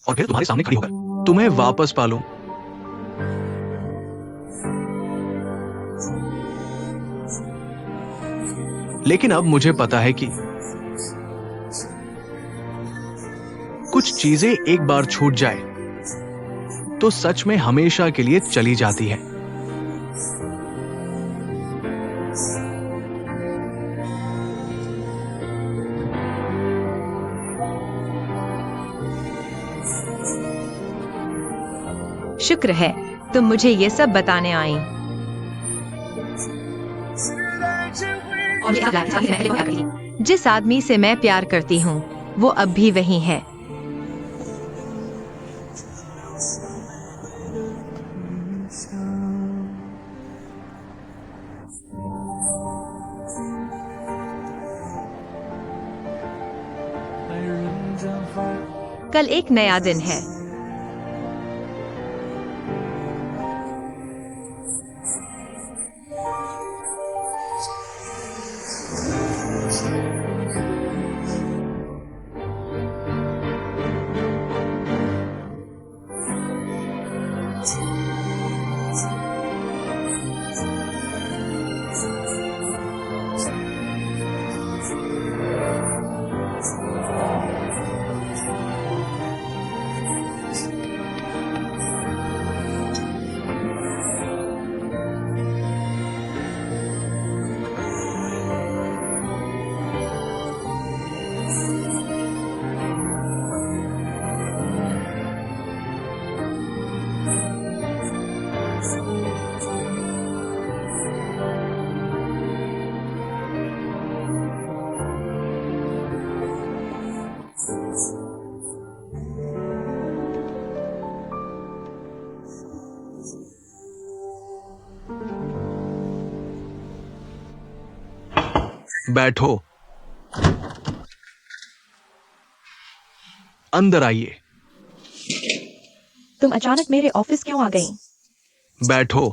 और फिर तुम्हारे सामने खड़ी होकर तुम्हें वापस पालूं। लेकिन अब मुझे पता है कि कुछ चीजें एक बार छूट जाए तो सच में हमेशा के लिए चली जाती है। शुक्र है तुम मुझे ये सब बताने आई। और ये अगला साथी मैं क्या करी? जिस आदमी से मैं प्यार करती हूँ वो अब भी वही है। कल एक नया दिन है। बैठो, अंदर आइए। तुम अचानक मेरे ऑफिस क्यों आ गई? बैठो।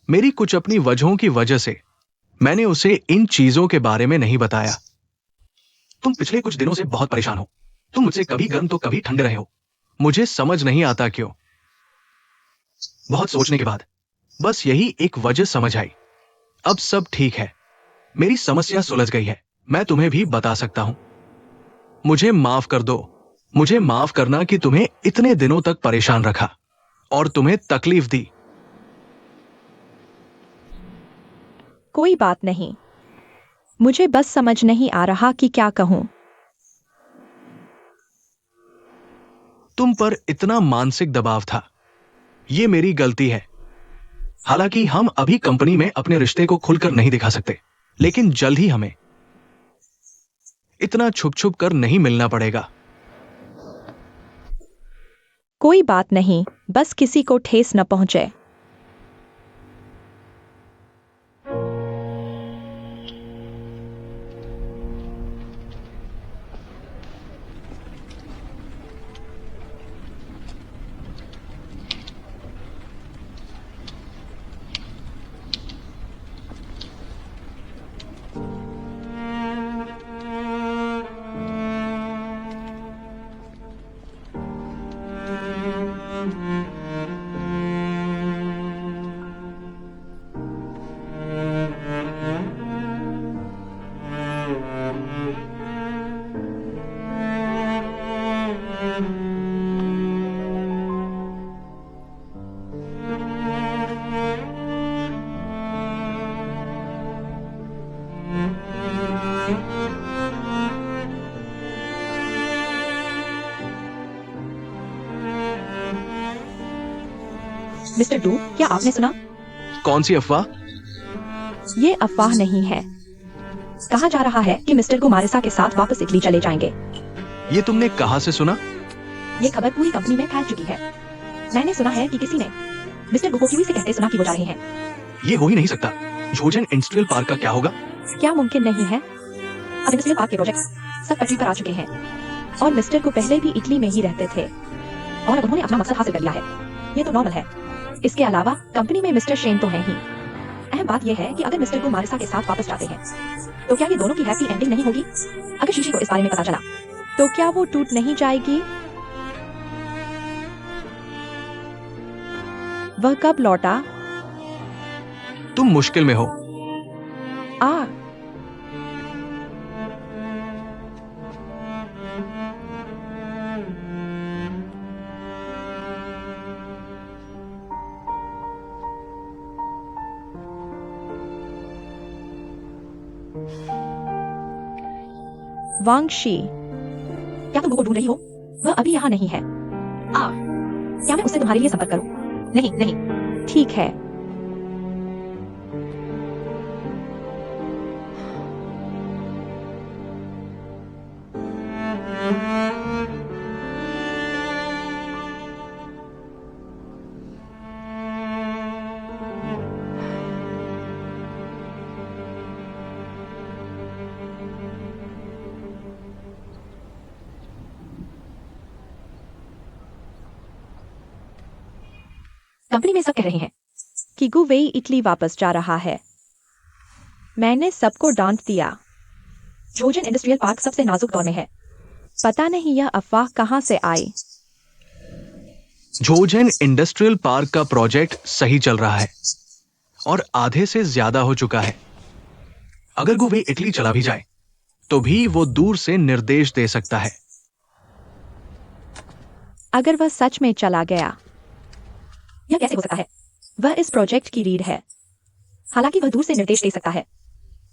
मेरी कुछ अपनी वजहों की वजह से मैंने उसे इन चीजों के बारे में नहीं बताया। तुम पिछले कुछ दिनों से बहुत परेशान हो। तुम मुझसे कभी गर्म तो कभी ठंडे रहे हो। मुझे समझ नहीं आता क्यों। बहुत सोचने के बाद बस यही एक वजह समझ आई। अब सब ठीक है। मेरी समस्या सुलझ गई है। मैं तुम्हें भी बता सकता हूं। मुझे माफ कर दो। मुझे माफ करना कि तुम्हें इतने दिनों तक परेशान रखा और तुम्हें तकलीफ दी। कोई बात नहीं। मुझे बस समझ नहीं आ रहा कि क्या कहूं। तुम पर इतना मानसिक दबाव था। ये मेरी गलती है। हालांकि हम अभी कंपनी में अपने रिश्ते को खुलकर नहीं दिखा सकते, लेकिन जल्द ही हमें इतना छुप छुप कर नहीं मिलना पड़ेगा। कोई बात नहीं, बस किसी को ठेस न पहुंचे। मिस्टर डू, क्या आपने सुना? कौन सी अफवाह? ये अफवाह नहीं है। कहा जा रहा है कि मिस्टर कुमारिसा के साथ वापस इटली चले जाएंगे। ये तुमने कहां से सुना? ये खबर पूरी कंपनी में फैल चुकी है। मैंने सुना है कि किसी ने मिस्टर बुकोक्यूई से कहते सुना कि वो जा रहे हैं। ये हो ही नहीं सकता। जोजेन इंडस्ट्रियल पार्क का क्या होगा? क्या मुमकिन नहीं है? अब इंडस्ट्रियल पार्क के प्रोजेक्ट सब पटरी पर आ चुके हैं और मिस्टर को पहले भी इटली में ही रहते थे। और अब उन्होंने अपना मकसद हासिल कर लिया है। ये तो नॉर्मल है। इसके अलावा कंपनी में मिस्टर शेन तो हैं ही। अहम बात यह है कि अगर मिस्टर को मारिसा के साथ वापस जाते हैं तो क्या ये दोनों की हैप्पी एंडिंग नहीं होगी? अगर शीशी को इस बारे में पता चला तो क्या वो टूट नहीं जाएगी? वह कब लौटा? तुम मुश्किल में हो। आ वांगशी, क्या तुम वो ढूंढ रही हो? वह अभी यहाँ नहीं है। क्या मैं उससे तुम्हारे लिए संपर्क करूं? नहीं नहीं, ठीक है। कंपनी में सब कह रहे हैं कि गुवेई इटली वापस जा रहा है। मैंने सबको डांट दिया। जोजेन इंडस्ट्रियल पार्क सबसे नाजुक दौर में है। पता नहीं यह अफवाह कहां से आई। जोजेन इंडस्ट्रियल पार्क का प्रोजेक्ट सही चल रहा है और आधे से ज्यादा हो चुका है। अगर गुवे इटली चला भी जाए तो भी वो दूर से निर्देश दे सकता है। अगर वह सच में चला गया, यह कैसे हो सकता है? वह इस प्रोजेक्ट की रीढ़ है। हालांकि वह दूर से निर्देश दे सकता है,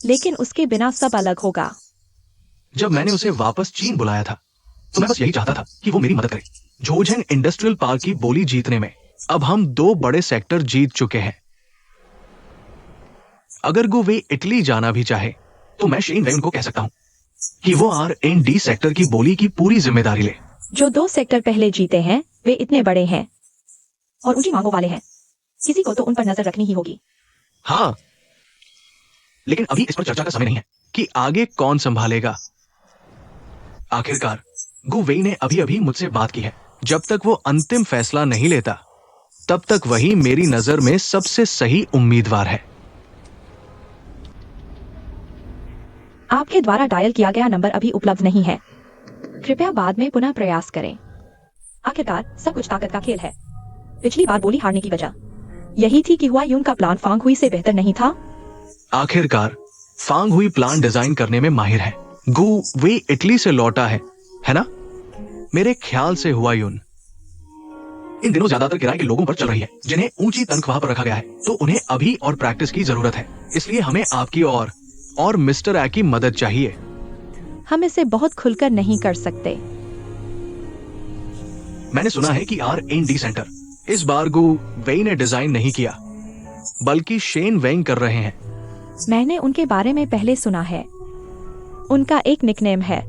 लेकिन उसके बिना सब अलग होगा। जब मैंने उसे वापस चीन बुलाया था तो मैं बस यही चाहता था कि वो मेरी मदद करे। जोजेन इंडस्ट्रियल पार्क की बोली जीतने में अब हम 2 बड़े सेक्टर जीत चुके हैं। अगर गुवे इटली जाना भी चाहे तो मैं शेन वेन को कह सकता हूं कि वो R&D सेक्टर की बोली की पूरी जिम्मेदारी ले। जो 2 सेक्टर पहले जीते हैं वे इतने बड़े हैं और ऊंची मांगों वाले हैं। किसी को तो उन पर नजर रखनी ही होगी। हाँ, लेकिन अभी इस पर चर्चा का समय नहीं है कि आगे कौन संभालेगा। आखिरकार गुवेई ने अभी अभी मुझसे बात की है। जब तक वो अंतिम फैसला नहीं लेता तब तक वही मेरी नजर में सबसे सही उम्मीदवार है। आपके द्वारा डायल किया गया नंबर अभी उपलब्ध नहीं है। कृपया बाद में पुनः प्रयास करें। आखिरकार सब कुछ ताकत का खेल है। पिछली बार बोली हारने की वजह यही थी कि हुआ यून का प्लान फांग हुई से बेहतर नहीं था। आखिरकार फांग हुई प्लान डिजाइन करने में माहिर है। गु वे इटली से लौटा है ना? मेरे ख्याल से हुआ यून इन दिनों ज्यादातर किराए के लोगों पर चल रही है जिन्हें ऊंची तनख्वाह पर रखा गया है, तो उन्हें अभी और प्रैक्टिस की जरूरत है। इसलिए हमें आपकी और मिस्टर ए की मदद चाहिए। हम इसे बहुत खुलकर नहीं कर सकते। मैंने सुना है कि R&D सेंटर इस बार गु वेई ने डिजाइन नहीं किया बल्कि शेन वेंग कर रहे हैं। मैंने उनके बारे में पहले सुना है। उनका एक निकनेम है।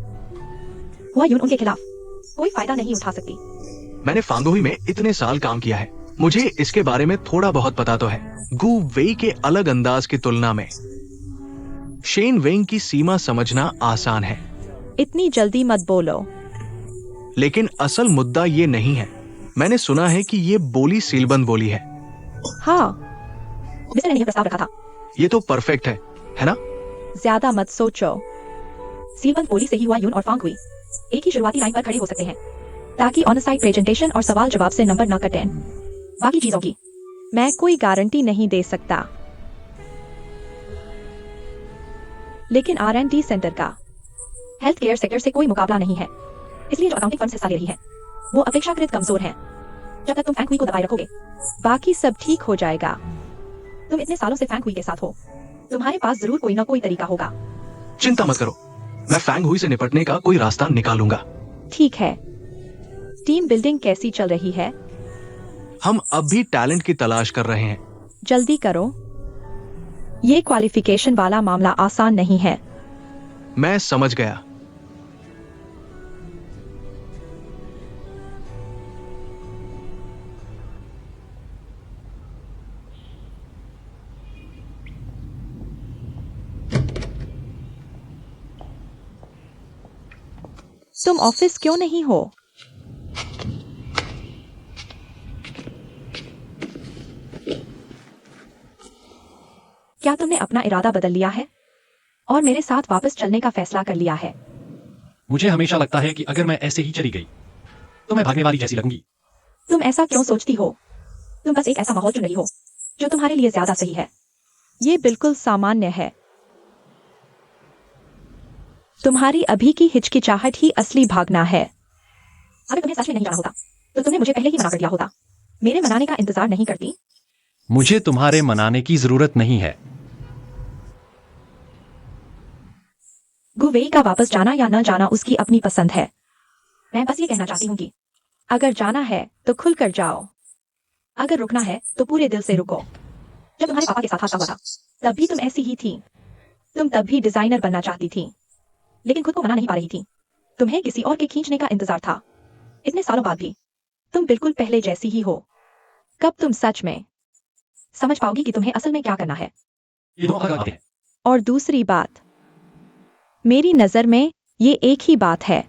हुआ यून उनके खिलाफ कोई फायदा नहीं उठा सकती। मैंने फांगुई में इतने साल काम किया है, मुझे इसके बारे में थोड़ा बहुत पता तो है। गु वेई के अलग अंदाज की तुलना में शेन वेंग की सीमा समझना आसान है। इतनी जल्दी मत बोलो। लेकिन असल मुद्दा ये नहीं है। मैंने सुना है कि ये बोली सीलबंद बोली है। हाँ, मिस्टर ने यह प्रस्ताव रखा था। ये तो परफेक्ट है ना? ज्यादा मत सोचो। सीलबंद बोली से ही हुआ यून और फांग हुई एक ही शुरुआती लाइन पर खड़े हो सकते हैं ताकि ऑन साइट प्रेजेंटेशन और सवाल जवाब से नंबर न कटें। बाकी चीजों की मैं कोई गारंटी नहीं दे सकता, लेकिन R&D सेंटर का हेल्थ केयर सेक्टर से कोई मुकाबला नहीं है। इसलिए जो अकाउंटिंग फर्म्स हिस्सा ले रही है वो अपेक्षाकृत कमजोर हैं। जब तक तुम फैंग हुई को दबाए रखोगे बाकी सब ठीक हो जाएगा। तुम इतने सालों से फैंग हुई के साथ हो, तुम्हारे पास जरूर कोई ना कोई तरीका होगा। चिंता मत करो, मैं फैंग हुई से निपटने का कोई रास्ता निकालूंगा। ठीक है। टीम बिल्डिंग कैसी चल रही है? हम अब भी टैलेंट की तलाश कर रहे हैं। जल्दी करो। ये क्वालिफिकेशन वाला मामला आसान नहीं है। मैं समझ गया। तुम ऑफिस क्यों नहीं हो? क्या तुमने अपना इरादा बदल लिया है और मेरे साथ वापस चलने का फैसला कर लिया है? मुझे हमेशा लगता है कि अगर मैं ऐसे ही चली गई तो मैं भागने वाली जैसी लगूंगी। तुम ऐसा क्यों सोचती हो? तुम बस एक ऐसा माहौल चुन रही हो जो तुम्हारे लिए ज्यादा सही है। ये बिल्कुल सामान्य है। तुम्हारी अभी की हिचकिचाहट ही असली भागना है। अगर तुम्हें सच में नहीं जाना होता तो तुमने मुझे पहले ही मना कर दिया होता। मेरे मनाने का इंतजार नहीं करती। मुझे तुम्हारे मनाने की जरूरत नहीं है। गुवेई का वापस जाना या न जाना उसकी अपनी पसंद है। मैं बस ये कहना चाहती हूँ कि अगर जाना है तो खुलकर जाओ। अगर रुकना है तो पूरे दिल से रुको। जब तुम्हारे पापा के साथ हादसा हुआ था तब भी तुम ऐसी ही थी। तुम तब भी डिजाइनर बनना चाहती थी लेकिन खुद को मना नहीं पा रही थी। तुम्हें किसी और के खींचने का इंतजार था। इतने सालों बाद भी तुम बिल्कुल पहले जैसी ही हो। कब तुम सच में समझ पाओगी कि तुम्हें असल में क्या करना है? ये दो अलग बातें हैं। और दूसरी बात, मेरी नजर में ये एक ही बात है।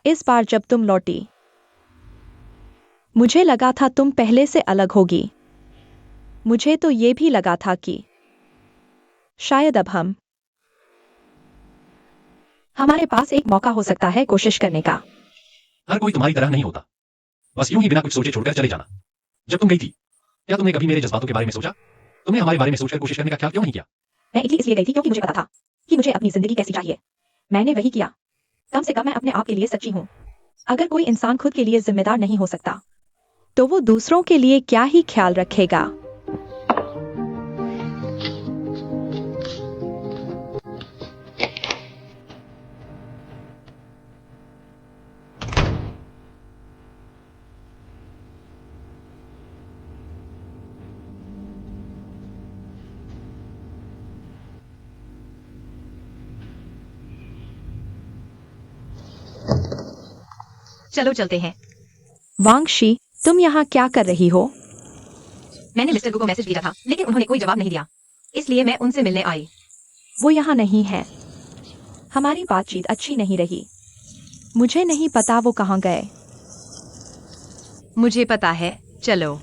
इस बार जब तुम लौटी मुझे लगा था तुम पहले से अलग होगी। मुझे तो ये भी लगा था कि शायद अब हमारे पास एक मौका हो सकता है कोशिश करने का। हर कोई तुम्हारी तरह नहीं होता। बस यूं ही बिना कुछ सोचे छोड़कर चले जाना। जब तुम गई थी क्या तुमने कभी मेरे जज्बातों के बारे में सोचा? तुमने हमारे बारे में सोचकर कोशिश करने का ख्याल क्यों नहीं किया? मैं इटली इसलिए गई थी क्योंकि मुझे पता था कि मुझे अपनी जिंदगी कैसी चाहिए। मैंने वही किया। कम से कम मैं अपने आप के लिए सच्ची हूँ। अगर कोई इंसान खुद के लिए जिम्मेदार नहीं हो सकता तो वो दूसरों के लिए क्या ही ख्याल रखेगा। चलो चलते हैं। वांगशी, तुम यहाँ क्या कर रही हो? मैंने मिस्टर गु को मैसेज भेजा था लेकिन उन्होंने कोई जवाब नहीं दिया, इसलिए मैं उनसे मिलने आई। वो यहाँ नहीं है। हमारी बातचीत अच्छी नहीं रही। मुझे नहीं पता वो कहाँ गए। मुझे पता है, चलो।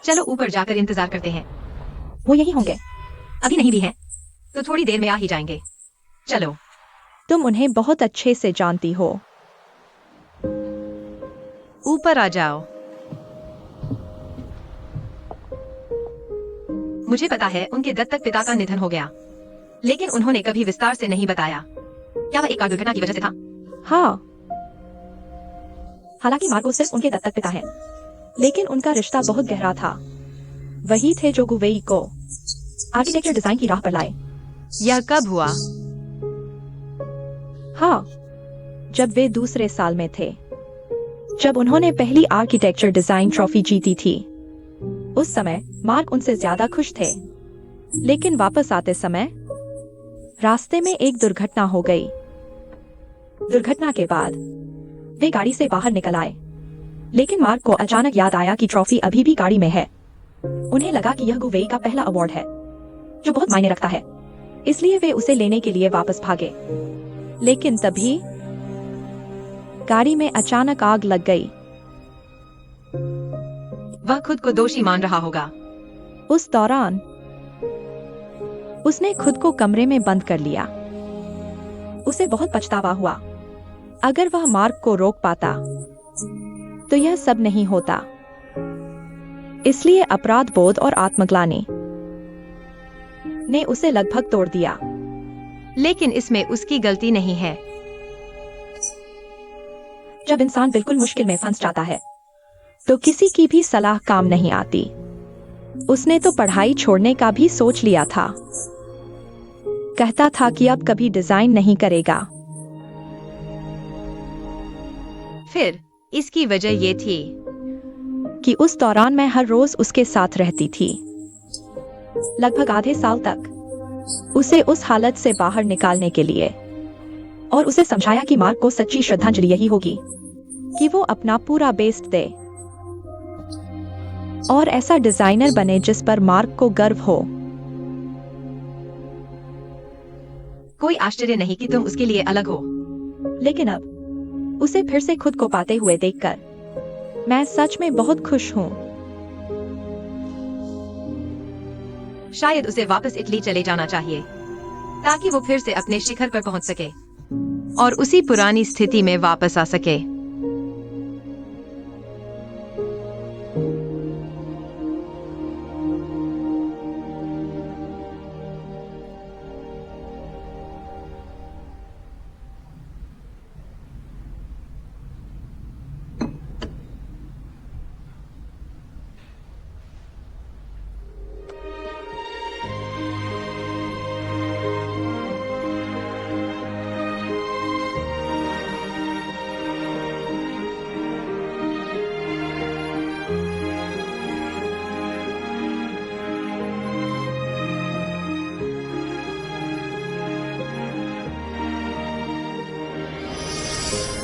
चलो ऊपर जाकर इंतजार करते हैं। वो यही होंगे। अभी नहीं भी हैं, तो थोड़ी देर में आ ही जाएंगे। चलो। तुम उन्हें बहुत अच्छे से जानती हो। ऊपर आ जाओ। मुझे पता है उनके दत्तक पिता का निधन हो गया, लेकिन उन्होंने कभी विस्तार से नहीं बताया। क्या वह एक कार दुर्घटना की वजह से था? हाँ। हालांकि मार्को सिर्फ उनके दत्तक पिता हैं, लेकिन उनका रिश्ता बहुत गहरा था। वही थे जो गुवेई को आर्किटेक्चर डिजाइन की राह पर लाए। यह कब हुआ? हाँ, जब वे दूसरे साल में थे, जब उन्होंने पहली आर्किटेक्चर डिजाइन ट्रॉफी जीती थी। उस समय मार्क उनसे ज्यादा खुश थे, लेकिन वापस आते समय रास्ते में एक दुर्घटना हो गई। दुर्घटना के बाद वे गाड़ी से बाहर निकल आए, लेकिन मार्क को अचानक याद आया कि ट्रॉफी अभी भी गाड़ी में है। उन्हें लगा कि यह गुवेई का पहला अवार्ड है, जो बहुत मायने रखता है, इसलिए वे उसे लेने के लिए वापस भागे। लेकिन तभी गाड़ी में अचानक आग लग गई। वह खुद को दोषी मान रहा होगा। उस दौरान उसने खुद को कमरे में बंद कर लिया। उसे बहुत पछतावा हुआ। अगर वह मार्क को रोक पाता तो यह सब नहीं होता। इसलिए अपराध बोध और आत्मग्लानि ने उसे लगभग तोड़ दिया। लेकिन इसमें उसकी गलती नहीं है। जब इंसान बिल्कुल मुश्किल में फंस जाता है तो किसी की भी सलाह काम नहीं आती। उसने तो पढ़ाई छोड़ने का भी सोच लिया था। कहता था कि अब कभी डिजाइन नहीं करेगा। फिर इसकी वजह ये थी कि उस दौरान मैं हर रोज उसके साथ रहती थी, लगभग आधे साल तक, उसे उस हालत से बाहर निकालने के लिए, और उसे समझाया कि मार्क को सच्ची श्रद्धांजलि यही होगी कि वो अपना पूरा बेस्ट दे और ऐसा डिजाइनर बने जिस पर मार्क को गर्व हो। कोई आश्चर्य नहीं कि तुम उसके लिए अलग हो। लेकिन अब उसे फिर से खुद को पाते हुए देखकर मैं सच में बहुत खुश हूँ। शायद उसे वापस इटली चले जाना चाहिए ताकि वो फिर से अपने शिखर पर पहुंच सके और उसी पुरानी स्थिति में वापस आ सके।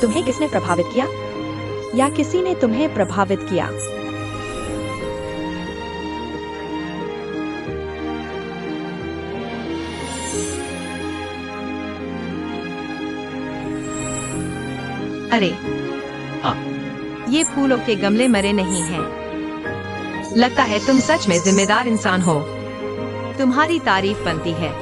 तुम्हें किसने प्रभावित किया या किसी ने तुम्हें प्रभावित किया? अरे हाँ। ये फूलों के गमले मरे नहीं हैं। लगता है तुम सच में जिम्मेदार इंसान हो। तुम्हारी तारीफ बनती है।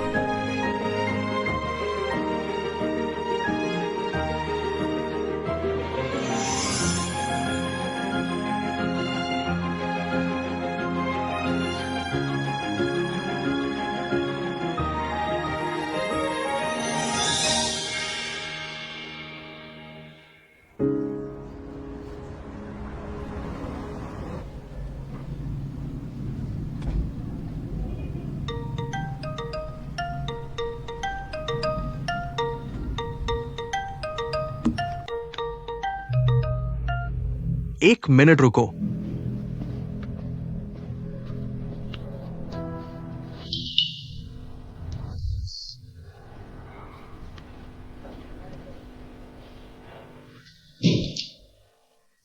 एक मिनट रुको।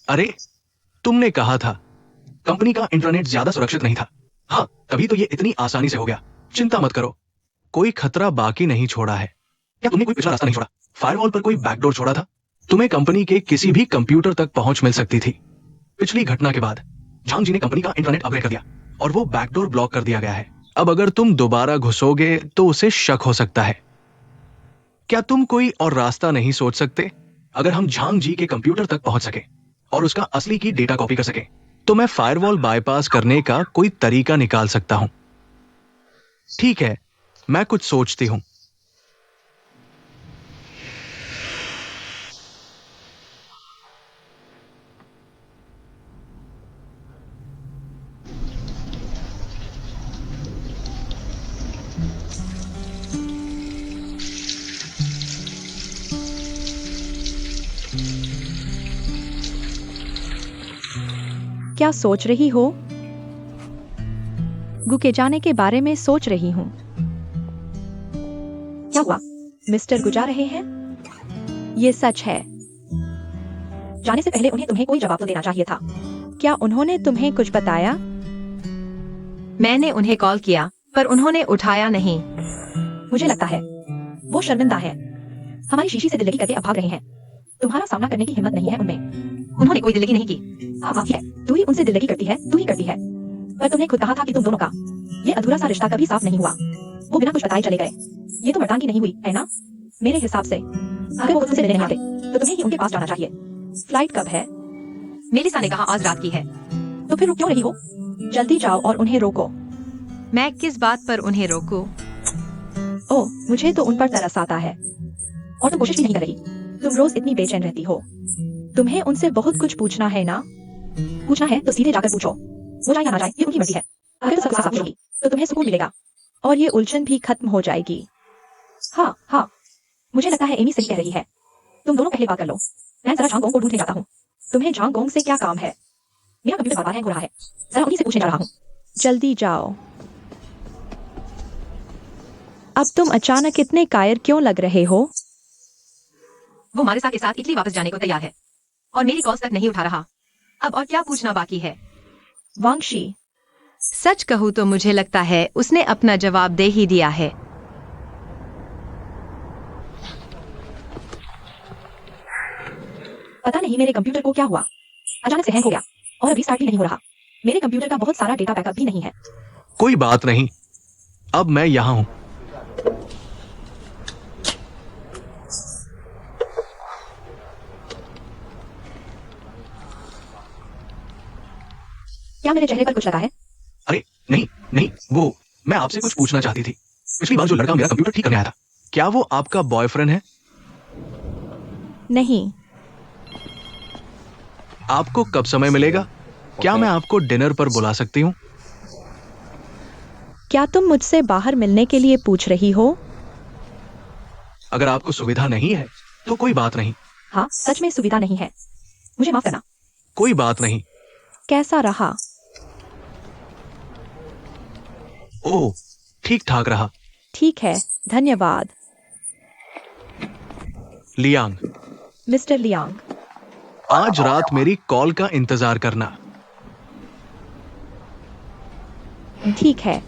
अरे, तुमने कहा था कंपनी का इंटरनेट ज्यादा सुरक्षित नहीं था। हाँ, तभी तो ये इतनी आसानी से हो गया। चिंता मत करो, कोई खतरा बाकी नहीं छोड़ा है। क्या तुमने कोई पिछला रास्ता नहीं छोड़ा? फायरवॉल पर कोई बैकडोर छोड़ा था? तुम्हें कंपनी के किसी भी कंप्यूटर तक पहुंच मिल सकती थी। पिछली घटना के बाद झांग जी ने कंपनी का इंटरनेट अपग्रेड कर दिया और वो बैकडोर ब्लॉक कर दिया गया है। अब अगर तुम दोबारा घुसोगे तो उसे शक हो सकता है। क्या तुम कोई और रास्ता नहीं सोच सकते? अगर हम झांग जी के कंप्यूटर तक पहुंच सके और उसका असली की डेटा कॉपी कर सके तो मैं फायरवॉल बाईपास करने का कोई तरीका निकाल सकता हूं। ठीक है, मैं कुछ सोचती हूं। क्या सोच रही हो? गु के जाने के बारे में सोच रही हूँ। क्या हुआ? मिस्टर गु जा रहे हैं? ये सच है। जाने से पहले उन्हें तुम्हें कोई जवाब तो देना चाहिए था। क्या उन्होंने तुम्हें कुछ बताया? मैंने उन्हें कॉल किया पर उन्होंने उठाया नहीं। मुझे लगता है वो शर्मिंदा है। हमारी शीशी से दिल्लगी करके अब भाग रहे हैं। तुम्हारा सामना करने की हिम्मत नहीं है उनमें। उन्होंने कोई दिल्लगी नहीं की। आप है, तू ही उनसे दिल्लगी करती है, तू ही करती है। पर तुमने खुद कहा था कि तुम दोनों का ये अधूरा सा रिश्ता कभी साफ नहीं हुआ। वो बिना कुछ बताए चले गए। ये तो मर्दानगी नहीं हुई, है ना? मेरे हिसाब से अगर वो तुमसे मिलने नहीं आते तो तुम्हें ही उनके पास जाना चाहिए। फ्लाइट कब है? मेलिसा ने कहा आज रात की है। तो फिर रुक क्यों रही हो? जल्दी जाओ और उन्हें रोको। मैं किस बात पर उन्हें रोकूं? ओह, मुझे तो उन पर तरस आता है। और तुम कोशिश भी नहीं कर रही। तुम रोज इतनी बेचैन रहती हो। तुम्हें उनसे बहुत कुछ पूछना है ना? पूछना है तो सीधे जाकर पूछो। वो जाए या ना जाए ये उनकी मर्जी है। अगर सब साफ होगी तो तुम्हें सुकून मिलेगा और ये उलझन भी खत्म हो जाएगी। हाँ हाँ, मुझे लगता है एमी सही कह रही है। तुम दोनों पहले बात कर लो। मैं जरा झांग गोंग को ढूंढने जाता हूँ। तुम्हें झांग गोंग से क्या काम है? मेरा कंप्यूटर बार-बार हैंग हो रहा है। जरा उन्हीं से पूछने जा रहा हूँ। जल्दी जाओ। अब तुम अचानक इतने कायर क्यों लग रहे हो? वो मारिसा के साथ इटली वापस जाने को तैयार है और मेरी कॉल्स तक नहीं उठा रहा। अब और क्या पूछना बाकी है? वांगशी, सच कहूँ तो मुझे लगता है उसने अपना जवाब दे ही दिया है। पता नहीं मेरे कंप्यूटर को क्या हुआ, अचानक से हैंग हो गया और अभी स्टार्ट भी नहीं हो रहा। मेरे कंप्यूटर का बहुत सारा डेटा बैकअप भी नहीं है। कोई बात नहीं, अब मैं यहां हूं। क्या मेरे चेहरे पर कुछ लगा है? अरे नहीं नहीं, वो मैं आपसे कुछ पूछना चाहती थी। पिछली बार जो लड़का मेरा कंप्यूटर ठीक करने आया था, क्या वो आपका बॉयफ्रेंड है? नहीं। आपको कब समय मिलेगा? क्या मैं आपको डिनर पर बुला सकती हूँ? क्या तुम मुझसे बाहर मिलने के लिए पूछ रही हो? अगर आपको सुविधा नहीं है तो कोई बात नहीं। हाँ, सच में सुविधा नहीं है, मुझे माफ करना। कोई बात नहीं। कैसा रहा? ओह, ठीक ठाक रहा। ठीक है, धन्यवाद। लियांग, मिस्टर लियांग, आज रात मेरी कॉल का इंतजार करना। ठीक है।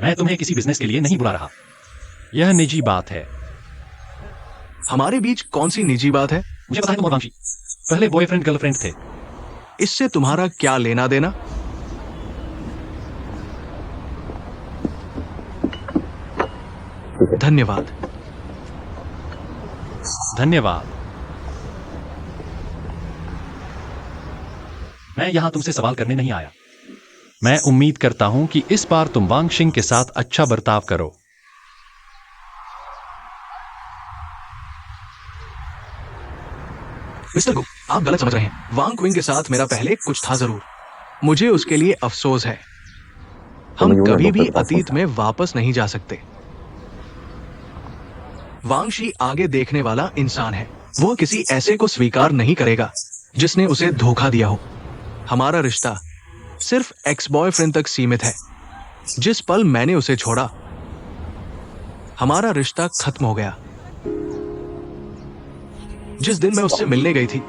मैं तुम्हें किसी बिजनेस के लिए नहीं बुला रहा। यह निजी बात है। हमारे बीच कौन सी निजी बात है? मुझे पता है तुम और वांगशी पहले बॉयफ्रेंड गर्लफ्रेंड थे। इससे तुम्हारा क्या लेना देना? धन्यवाद। धन्यवाद। मैं यहां तुमसे सवाल करने नहीं आया। मैं उम्मीद करता हूं कि इस बार तुम वांगशिंग के साथ अच्छा बर्ताव करो। मिस्टर गु, आप गलत समझ रहे हैं। वांग क्विंग के साथ मेरा पहले कुछ था जरूर। मुझे उसके लिए अफसोस है। हम कभी भी अतीत में वापस नहीं जा सकते। वांगशी आगे देखने वाला इंसान है। वो किसी ऐसे को स्वीकार नहीं करेगा जिसने उसे धोखा दिया हो। हमारा रिश्ता सिर्फ एक्स बॉयफ्रेंड तक सीमित है। जिस पल मैंने उसे छोड़ा, हमारा रिश्ता खत्म हो गया। जिस दिन मैं उससे मिलने गई थी,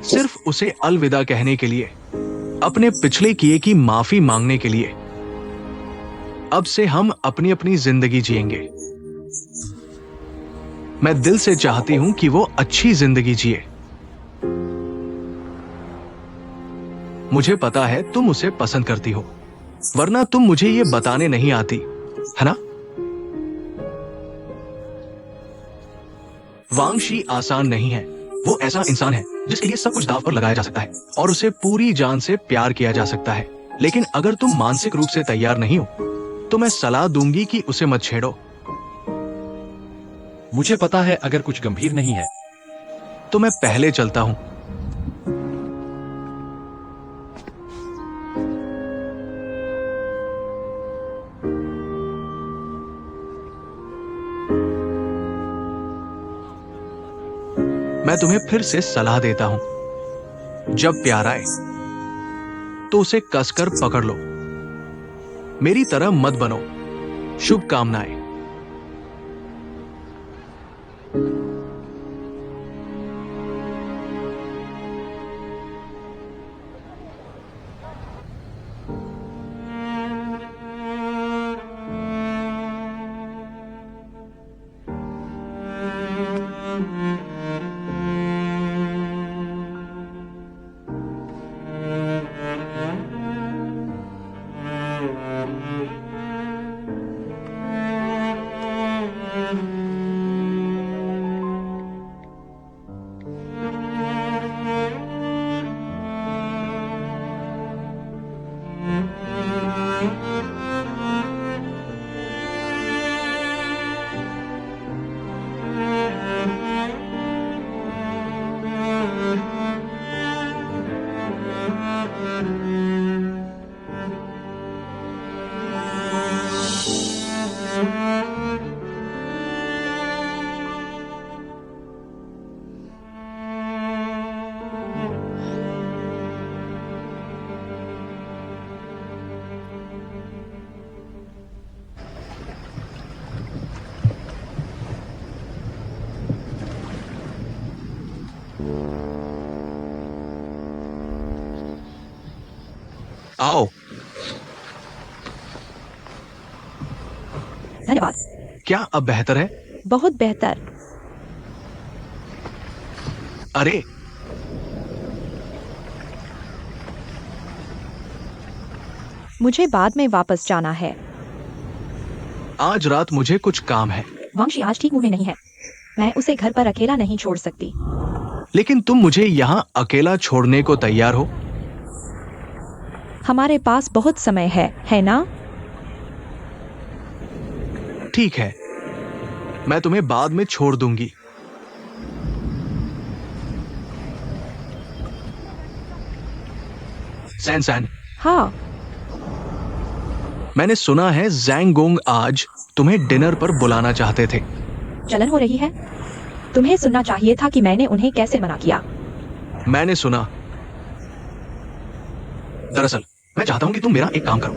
सिर्फ उसे अलविदा कहने के लिए, अपने पिछले किए की माफी मांगने के लिए। अब से हम अपनी अपनी जिंदगी जिएंगे। मैं दिल से चाहती हूं कि वो अच्छी जिंदगी जिए। मुझे पता है तुम उसे पसंद करती हो, वरना तुम मुझे ये बताने नहीं आती, है ना? वांगशी आसान नहीं है। वो ऐसा इंसान है जिसके लिए सब कुछ दांव पर लगाया जा सकता है और उसे पूरी जान से प्यार किया जा सकता है। लेकिन अगर तुम मानसिक रूप से तैयार नहीं हो तो मैं सलाह दूंगी कि उसे मत छेड़ो। मुझे पता है अगर कुछ गंभीर नहीं है तो मैं पहले चलता हूं। मैं तुम्हें फिर से सलाह देता हूं, जब प्यार आए तो उसे कसकर पकड़ लो। मेरी तरह मत बनो। शुभकामनाएं। आओ। धन्यवाद। क्या अब बेहतर है? बहुत बेहतर। अरे, मुझे बाद में वापस जाना है। आज रात मुझे कुछ काम है। वांशी आज ठीक मूड में नहीं है। मैं उसे घर पर अकेला नहीं छोड़ सकती। लेकिन तुम मुझे यहाँ अकेला छोड़ने को तैयार हो? हमारे पास बहुत समय है ना? ठीक है, मैं तुम्हें बाद में छोड़ दूंगी। सैन सैन, हाँ, मैंने सुना है जैंगोंग आज तुम्हें डिनर पर बुलाना चाहते थे। जलन हो रही है? तुम्हें सुनना चाहिए था कि मैंने उन्हें कैसे मना किया। मैंने सुना। दरअसल मैं चाहता हूं कि तुम मेरा एक काम करो।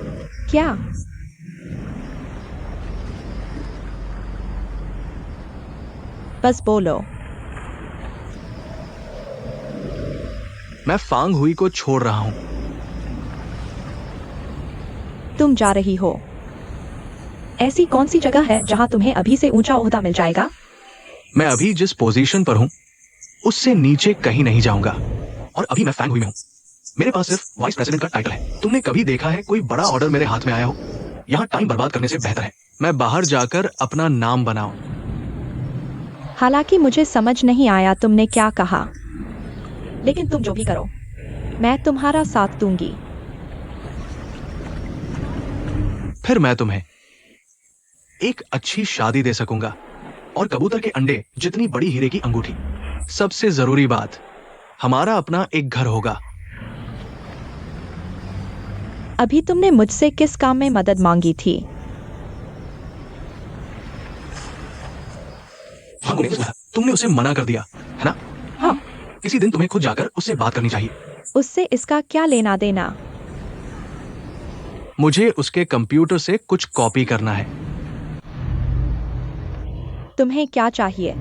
क्या? बस बोलो। मैं फांग हुई को छोड़ रहा हूं। तुम जा रही हो? ऐसी कौन सी जगह है जहां तुम्हें अभी से ऊंचा ओहदा मिल जाएगा? मैं अभी जिस पोजीशन पर हूं उससे नीचे कहीं नहीं जाऊंगा। और अभी मैं फैंग हुई में हूं। मेरे पास सिर्फ वाइस प्रेसिडेंट का टाइटल है। तुमने कभी देखा है कोई बड़ा ऑर्डर मेरे हाथ में आया हो? यहाँ टाइम बर्बाद करने से बेहतर है मैं बाहर जाकर अपना नाम बनाऊं। हालांकि मुझे समझ नहीं आया तुमने क्या कहा, लेकिन तुम जो भी करो मैं तुम्हारा साथ दूंगी। फिर मैं तुम्हें एक अच्छी शादी दे सकूंगा और कबूतर के अंडे जितनी बड़ी हीरे की अंगूठी। सबसे जरूरी बात, हमारा अपना एक घर होगा। अभी तुमने मुझसे किस काम में मदद मांगी थी? तुमने उसे मना कर दिया है ना? हाँ। किसी दिन तुम्हें खुद जाकर उससे बात करनी चाहिए। उससे इसका क्या लेना देना? मुझे उसके कंप्यूटर से कुछ कॉपी करना है। तुम्हें क्या चाहिए?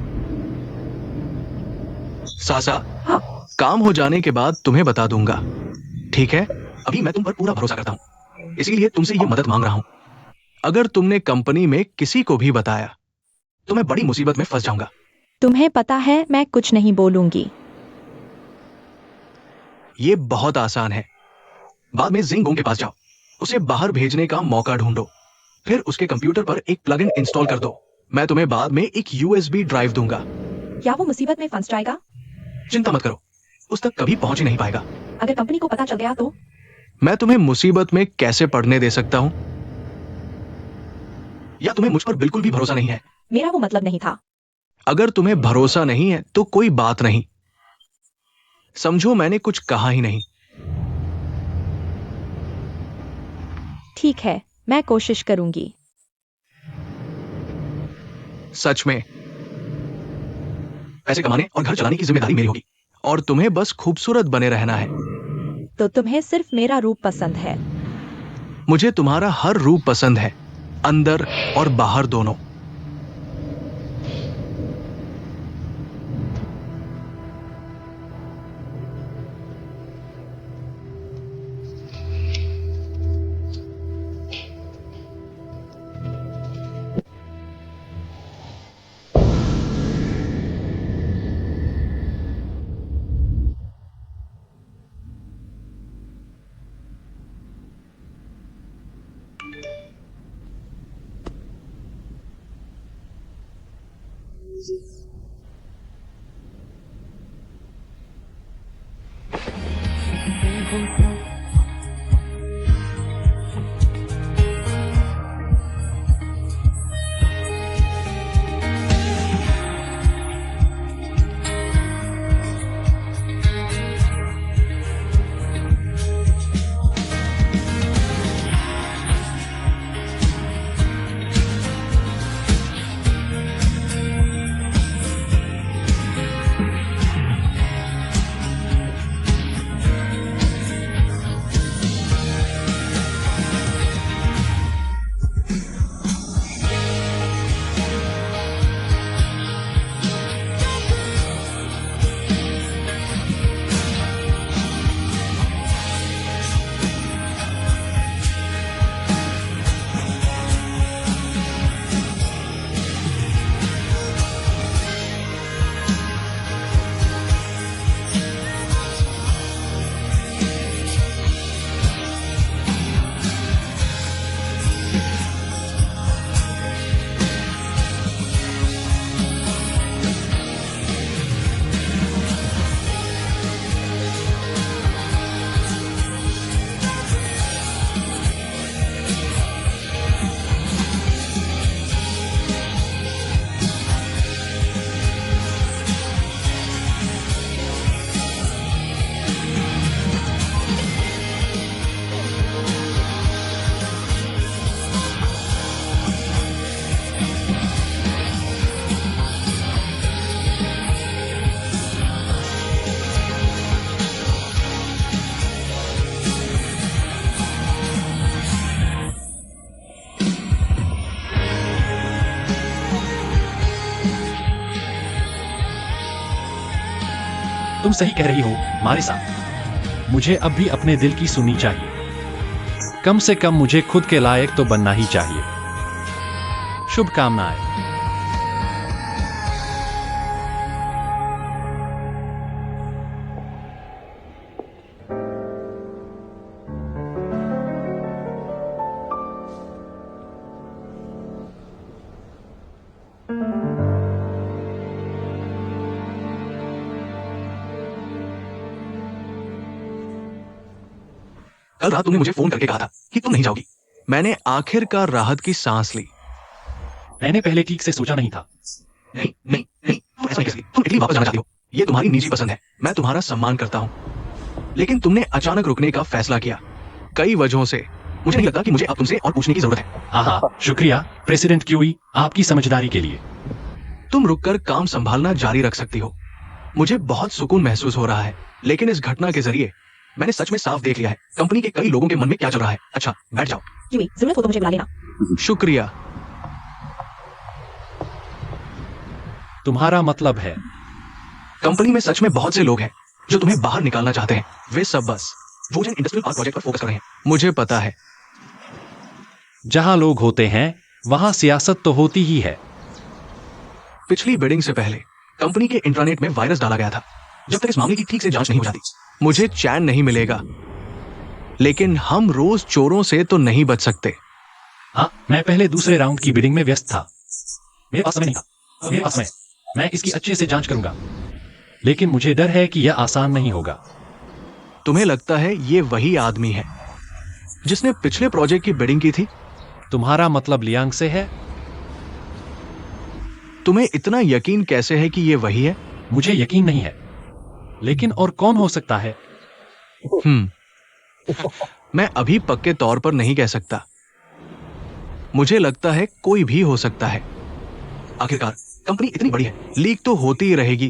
सासा, हाँ। काम हो जाने के बाद तुम्हें बता दूंगा, ठीक है? अभी मैं तुम पर पूरा भरोसा करता हूं, इसीलिए तुमसे ये मदद मांग रहा हूं। अगर तुमने कंपनी में किसी को भी बताया तो मैं बड़ी मुसीबत में फंस जाऊंगा। तुम्हें पता है मैं कुछ नहीं बोलूंगी। ये बहुत आसान है। बाद में जिंगोंग के पास जाओ, उसे बाहर भेजने का मौका ढूंढो, फिर उसके कंप्यूटर पर एक प्लगइन इंस्टॉल कर दो। मैं तुम्हें बाद में एक यूएसबी ड्राइव दूंगा। क्या वो मुसीबत में फंस जाएगा? चिंता मत करो, उस तक कभी पहुंच ही नहीं पाएगा। अगर कंपनी को पता चल गया तो? मैं तुम्हें मुसीबत में कैसे पड़ने दे सकता हूं? या तुम्हें मुझ पर बिल्कुल भी भरोसा नहीं है? मेरा वो मतलब नहीं था। अगर तुम्हें भरोसा नहीं है तो कोई बात नहीं, समझो मैंने कुछ कहा ही नहीं। ठीक है, मैं कोशिश करूंगी। सच में पैसे कमाने और घर चलाने की जिम्मेदारी मेरी होगी और तुम्हें बस खूबसूरत बने रहना है। तो तुम्हें सिर्फ मेरा रूप पसंद है? मुझे तुम्हारा हर रूप पसंद है, अंदर और बाहर दोनों। तुम सही कह रही हो मारिसा। मुझे अब भी अपने दिल की सुननी चाहिए। कम से कम मुझे खुद के लायक तो बनना ही चाहिए। शुभकामनाएं। कल रात तुमने मुझे फोन करके कहा था कि तुम नहीं जाओगी। मैंने आखिरकार राहत की सांस ली। मैंने पहले ठीक से सोचा नहीं था। नहीं नहीं नहीं, तुम ऐसा नहीं कर सकती। तुम इटली वापस जाना चाहती हो, ये तुम्हारी निजी पसंद है। मैं तुम्हारा सम्मान करता हूँ, लेकिन तुमने अचानक रुकने का फैसला किया कई वजहों से। मुझे नहीं लगता कि मुझे अब तुमसे और पूछने की जरूरत है। आहा, शुक्रिया प्रेसिडेंट क्यूई, आपकी समझदारी के लिए। तुम रुककर काम संभालना जारी रख सकती हो। मुझे बहुत सुकून महसूस हो रहा है, लेकिन इस घटना के जरिए मैंने सच में साफ देख लिया है कंपनी के कई लोगों के मन में क्या चल रहा है। अच्छा, बैठ जाओ। क्यूई, जरूरत हो तो मुझे बुला लेना। शुक्रिया। तुम्हारा मतलब है कंपनी में सच में बहुत से लोग हैं जो तुम्हें बाहर निकालना चाहते हैं। वे सब बस जोजेन इंडस्ट्रियल पार्क प्रोजेक्ट पर फोकस कर रहे हैं। मुझे पता है। जहां लोग होते हैं वहां सियासत तो होती ही है। पिछली बिडिंग से पहले कंपनी के इंट्रानेट में वायरस डाला गया था। जब तक इस मामले की ठीक से जांच नहीं हो जाती, मुझे चैन नहीं मिलेगा। लेकिन हम रोज चोरों से तो नहीं बच सकते। हाँ, मैं पहले दूसरे राउंड की बिडिंग में व्यस्त था। मेरे पास समय नहीं था। मेरे पास समय। मैं इसकी अच्छे से जांच करूंगा, लेकिन मुझे डर है कि यह आसान नहीं होगा। तुम्हें लगता है ये वही आदमी है जिसने पिछले प्रोजेक्ट की बिडिंग की थी? तुम्हारा मतलब लियांग से है? तुम्हें इतना यकीन कैसे है कि ये वही है? मुझे यकीन नहीं है, लेकिन और कौन हो सकता है? मैं अभी पक्के तौर पर नहीं कह सकता। मुझे लगता है कोई भी हो सकता है। आखिरकार कंपनी इतनी बड़ी है, लीक तो होती ही रहेगी।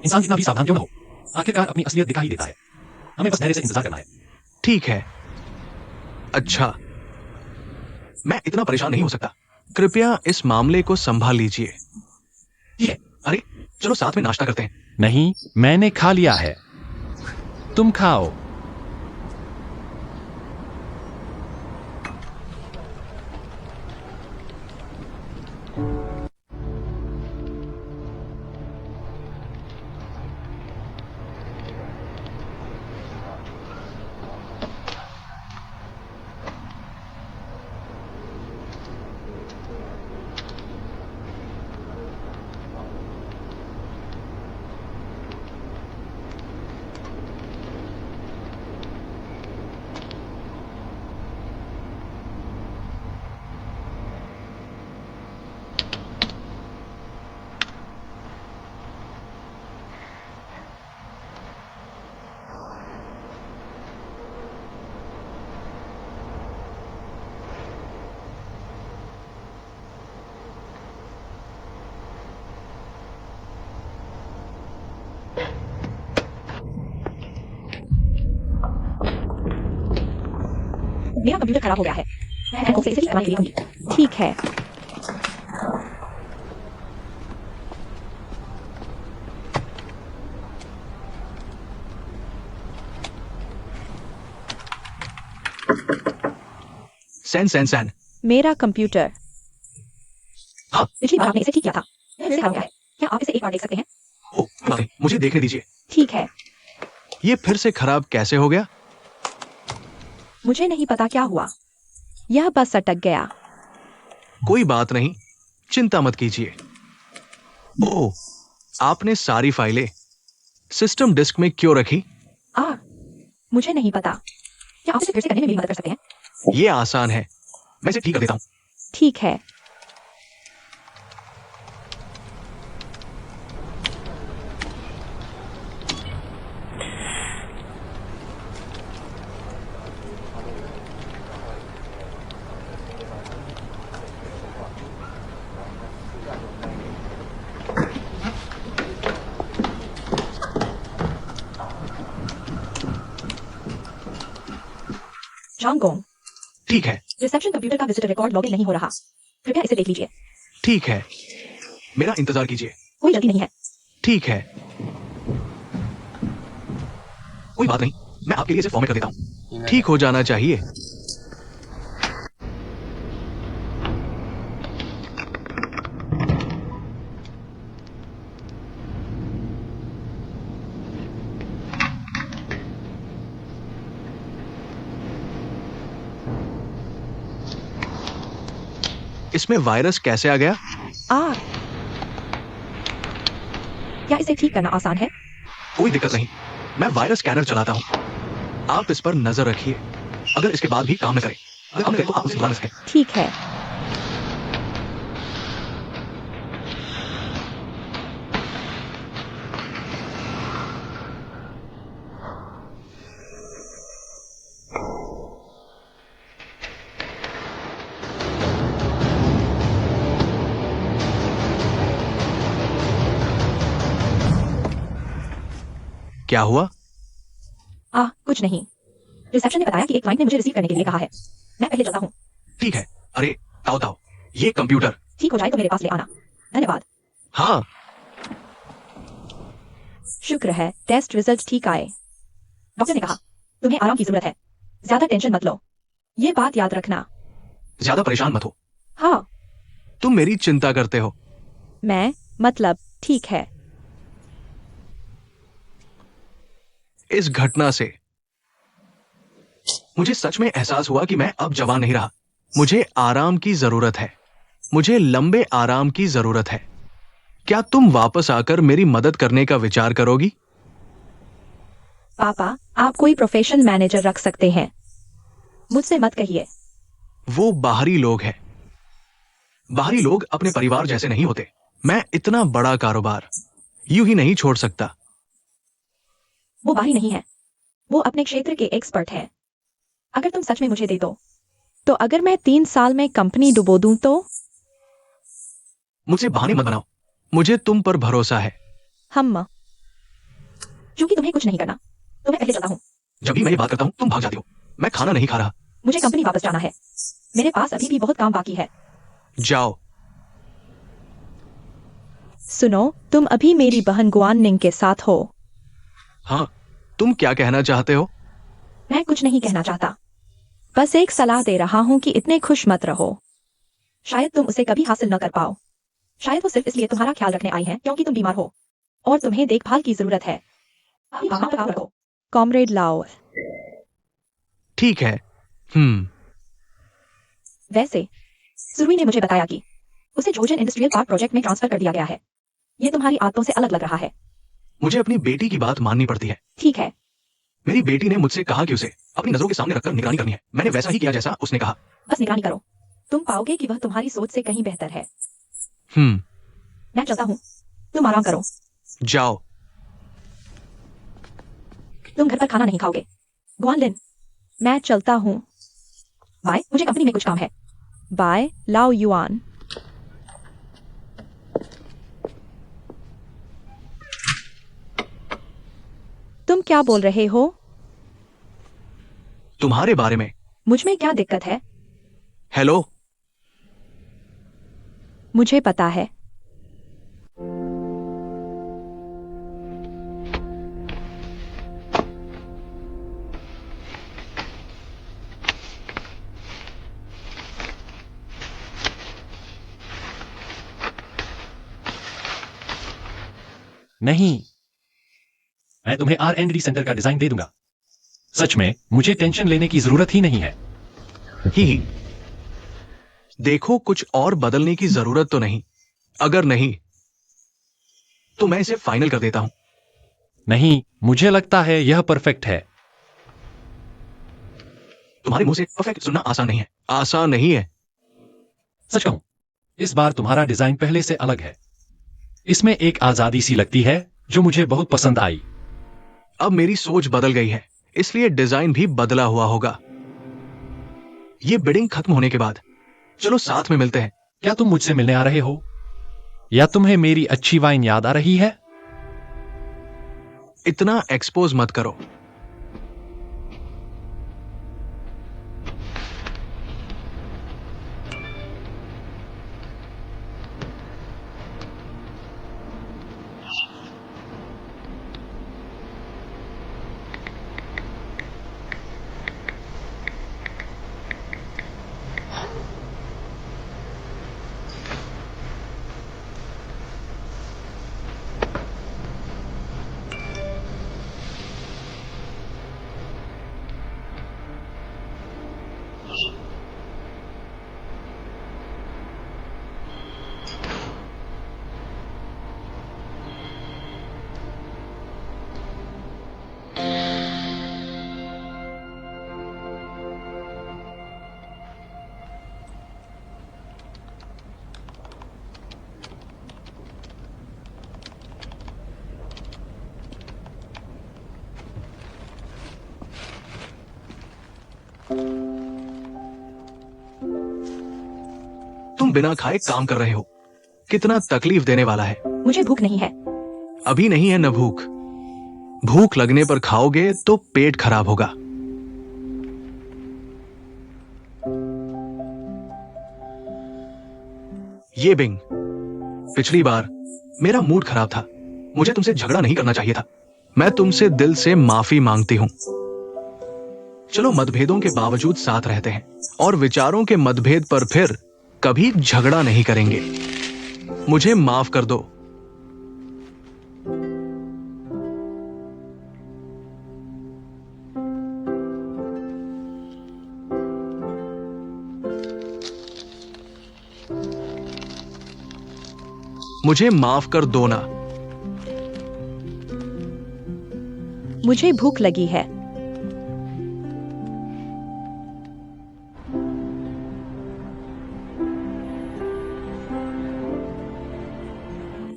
इंसान कितना भी सावधान क्यों न हो, आखिरकार अपनी असलियत दिखा ही देता है। हमें बस धैर्य से इंतजार करना है। ठीक है। अच्छा, मैं इतना परेशान नहीं हो सकता। कृपया इस मामले को संभाल लीजिए। ठीक है। अरे चलो साथ में नाश्ता करते हैं। नहीं, मैंने खा लिया है। तुम खाओ। मेरा कंप्यूटर खराब हो गया है। मैं उसे इसे ठीक करने के लिए कहूंगी। ठीक है। सैन सैन सैन। मेरा कंप्यूटर। पिछली बार आपने इसे ठीक किया था, फिर से खराब हो गया है। क्या आप इसे एक बार देख सकते हैं? ओ, बात नहीं, मुझे देखने दीजिए। ठीक है। ये फिर से खराब कैसे हो गया? मुझे नहीं पता क्या हुआ, यह बस अटक गया। कोई बात नहीं, चिंता मत कीजिए। ओह, आपने सारी फाइलें सिस्टम डिस्क में क्यों रखी? मुझे नहीं पता। क्या आप इसे फिर से करने में मेरी मदद कर सकते हैं? ये आसान है, मैं इसे ठीक कर देता हूँ। ठीक है। जांगोंग, ठीक है। रिसेप्शन कंप्यूटर का विजिटर रिकॉर्ड लॉगिन नहीं हो रहा। कृपया इसे देख लीजिए। ठीक है, मेरा इंतजार कीजिए। कोई जल्दी नहीं है। ठीक है। कोई बात नहीं, मैं आपके लिए इसे फॉर्मेट कर देता हूँ। ठीक हो जाना चाहिए। इसमें वायरस कैसे आ गया? आ क्या इसे ठीक करना आसान है? कोई दिक्कत नहीं, मैं वायरस स्कैनर चलाता हूँ। आप इस पर नजर रखिए। अगर इसके बाद भी काम न करे, अगर काम न करे तो आप उसे दोबारा सकें। ठीक है। क्या हुआ? कुछ नहीं। रिसेप्शन ने बताया कि एक क्लाइंट ने मुझे रिसीव करने के लिए कहा है। मैं पहले चलता हूँ। ठीक है। अरे ताओ ताओ, ये कंप्यूटर। ठीक हो जाए तो मेरे पास ले आना। धन्यवाद। हाँ, शुक्र है टेस्ट रिजल्ट ठीक आए। डॉक्टर ने कहा तुम्हें आराम की जरूरत है, ज्यादा टेंशन मत लो। ये बात याद रखना। ज्यादा परेशान मत हो। हाँ। तुम मेरी चिंता करते हो। मैं मतलब ठीक है। इस घटना से मुझे सच में एहसास हुआ कि मैं अब जवान नहीं रहा। मुझे आराम की जरूरत है। मुझे लंबे आराम की जरूरत है। क्या तुम वापस आकर मेरी मदद करने का विचार करोगी? पापा, आप कोई प्रोफेशनल मैनेजर रख सकते हैं। मुझसे मत कहिए। वो बाहरी लोग हैं। बाहरी लोग अपने परिवार जैसे नहीं होते। मैं इतना बड़ा कारोबार यूं ही नहीं छोड़ सकता। वो बाहरी नहीं है, वो अपने क्षेत्र के एक्सपर्ट हैं। अगर तुम सच में मुझे दे दो तो अगर मैं 3 साल में कंपनी डुबो दूं तो? मुझसे बहाने मत बनाओ। मुझे तुम पर भरोसा है। हम क्योंकि तुम्हें कुछ नहीं करना तो मैं पहले चलता हूँ। जब भी मैं ये बात करता हूं तुम भाग जाती हो। मैं खाना नहीं खा रहा। मुझे कंपनी वापस जाना है। मेरे पास अभी भी बहुत काम बाकी है। जाओ। सुनो, तुम अभी मेरी बहन गुआन निंग के साथ हो। हाँ, तुम क्या कहना चाहते हो? मैं कुछ नहीं कहना चाहता, बस एक सलाह दे रहा हूं कि इतने खुश मत रहो। शायद तुम उसे कभी हासिल न कर पाओ। शायद वो सिर्फ इसलिए तुम्हारा ख्याल रखने आई है क्योंकि तुम बीमार हो और तुम्हें देखभाल की जरूरत है। अभी वहां पर काम रखो। कॉमरेड लाओ। ठीक है। वैसे सुरुई ने मुझे बताया कि उसे जोजन इंडस्ट्रियल पार्क प्रोजेक्ट में ट्रांसफर कर दिया गया है। ये तुम्हारी आदतों से अलग लग रहा है। मुझे अपनी बेटी की बात माननी पड़ती है। ठीक है। मेरी बेटी ने मुझसे कहा कि उसे अपनी नजरों के सामने रखकर निगरानी करनी है। मैंने वैसा ही किया जैसा उसने कहा। बस निगरानी करो। तुम पाओगे कि वह तुम्हारी सोच से कहीं बेहतर है। मैं चलता हूँ, तुम आराम करो। जाओ। तुम घर पर खाना नहीं खाओगे। गुआनलिन, मैं चलता हूँ। बाय, मुझे कंपनी में कुछ काम है। बाय, लाओ युआन। तुम क्या बोल रहे हो? तुम्हारे बारे में। मुझ में क्या दिक्कत है? हेलो। मुझे पता है। नहीं, मैं तुम्हें R&D सेंटर का डिजाइन दे दूंगा। सच में मुझे टेंशन लेने की जरूरत ही नहीं है। ही देखो, कुछ और बदलने की जरूरत तो नहीं। अगर नहीं तो मैं इसे फाइनल कर देता हूं। नहीं, मुझे लगता है यह परफेक्ट है। तुम्हारे मुंह से परफेक्ट सुनना आसान नहीं है। आसान नहीं है। सच कहूं, इस बार तुम्हारा डिजाइन पहले से अलग है। इसमें एक आजादी सी लगती है जो मुझे बहुत पसंद आई। अब मेरी सोच बदल गई है, इसलिए डिजाइन भी बदला हुआ होगा। ये बिडिंग खत्म होने के बाद चलो साथ में मिलते हैं। क्या तुम मुझसे मिलने आ रहे हो? या तुम्हें मेरी अच्छी वाइन याद आ रही है? इतना एक्सपोज मत करो। तुम बिना खाए काम कर रहे हो। कितना तकलीफ देने वाला है। मुझे भूख नहीं है। अभी नहीं है न भूख। भूख लगने पर खाओगे तो पेट खराब होगा। ये बिंग, पिछली बार मेरा मूड खराब था। मुझे तुमसे झगड़ा नहीं करना चाहिए था। मैं तुमसे दिल से माफी मांगती हूं। चलो मतभेदों के बावजूद साथ रहते हैं और विचारों के मतभेद पर फिर कभी झगड़ा नहीं करेंगे। मुझे माफ कर दो। मुझे माफ कर दो ना। मुझे भूख लगी है।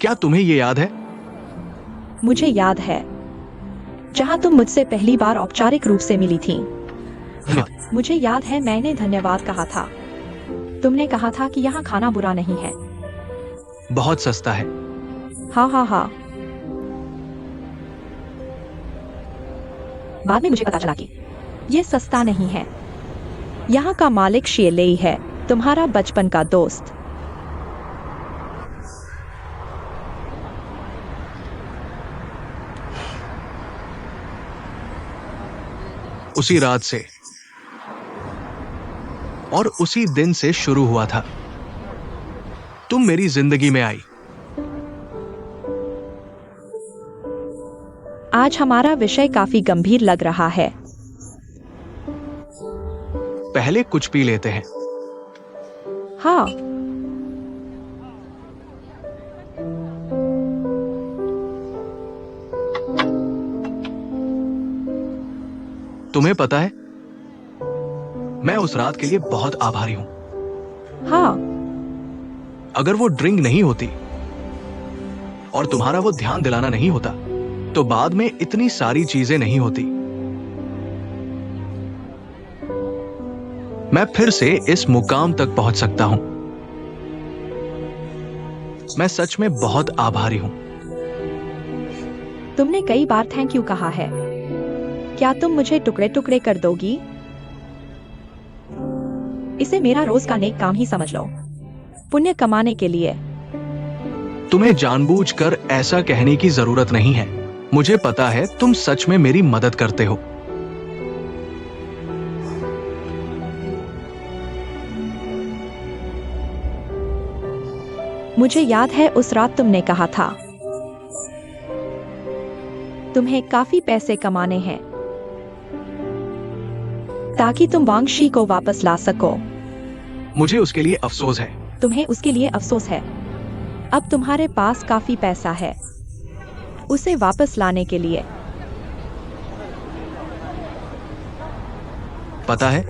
क्या तुम्हें यह याद है? मुझे याद है, जहां तुम मुझसे पहली बार औपचारिक रूप से मिली थी। मुझे याद है, मैंने धन्यवाद कहा था। तुमने कहा था कि यहाँ खाना बुरा नहीं है। बहुत सस्ता है। हाँ हाँ हाँ। बाद में मुझे पता चला कि ये सस्ता नहीं है। यहाँ का मालिक शेलेई है, तुम्हारा बचपन का दोस्त। उसी रात से और उसी दिन से शुरू हुआ था। तुम मेरी जिंदगी में आई। आज हमारा विषय काफी गंभीर लग रहा है। पहले कुछ पी लेते हैं। हाँ। तुम्हें पता है, मैं उस रात के लिए बहुत आभारी हूं। हाँ। अगर वो ड्रिंक नहीं होती और तुम्हारा वो ध्यान दिलाना नहीं होता तो बाद में इतनी सारी चीजें नहीं होती। मैं फिर से इस मुकाम तक पहुंच सकता हूं। मैं सच में बहुत आभारी हूं। तुमने कई बार थैंक यू कहा है। क्या तुम मुझे टुकड़े टुकड़े कर दोगी? इसे मेरा रोज का नेक काम ही समझ लो, पुण्य कमाने के लिए। तुम्हें जानबूझकर ऐसा कहने की जरूरत नहीं है। मुझे पता है तुम सच में मेरी मदद करते हो। मुझे याद है, उस रात तुमने कहा था तुम्हें काफी पैसे कमाने हैं ताकि तुम वांगशी को वापस ला सको। मुझे उसके लिए अफसोस है। तुम्हें उसके लिए अफसोस है। अब तुम्हारे पास काफी पैसा है उसे वापस लाने के लिए। पता है,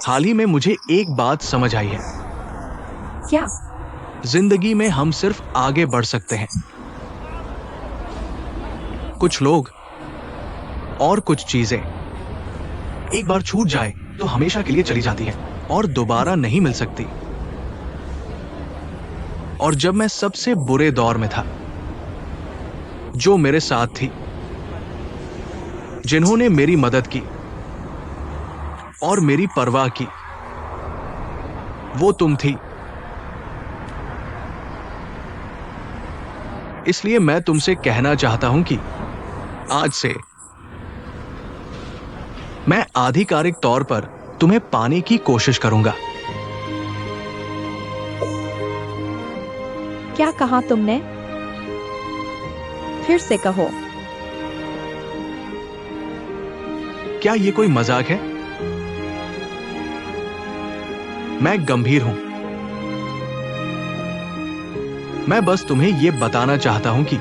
हाल ही में मुझे एक बात समझ आई है। क्या? जिंदगी में हम सिर्फ आगे बढ़ सकते हैं। कुछ लोग और कुछ चीजें एक बार छूट जाए तो हमेशा के लिए चली जाती है और दोबारा नहीं मिल सकती। और जब मैं सबसे बुरे दौर में था, जो मेरे साथ थी, जिन्होंने मेरी मदद की और मेरी परवाह की, वो तुम थी। इसलिए मैं तुमसे कहना चाहता हूं कि आज से मैं आधिकारिक तौर पर तुम्हें पाने की कोशिश करूंगा। क्या कहा तुमने? फिर से कहो। क्या ये कोई मजाक है? मैं गंभीर हूं। मैं बस तुम्हें यह बताना चाहता हूं कि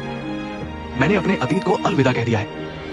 मैंने अपने अतीत को अलविदा कह दिया है।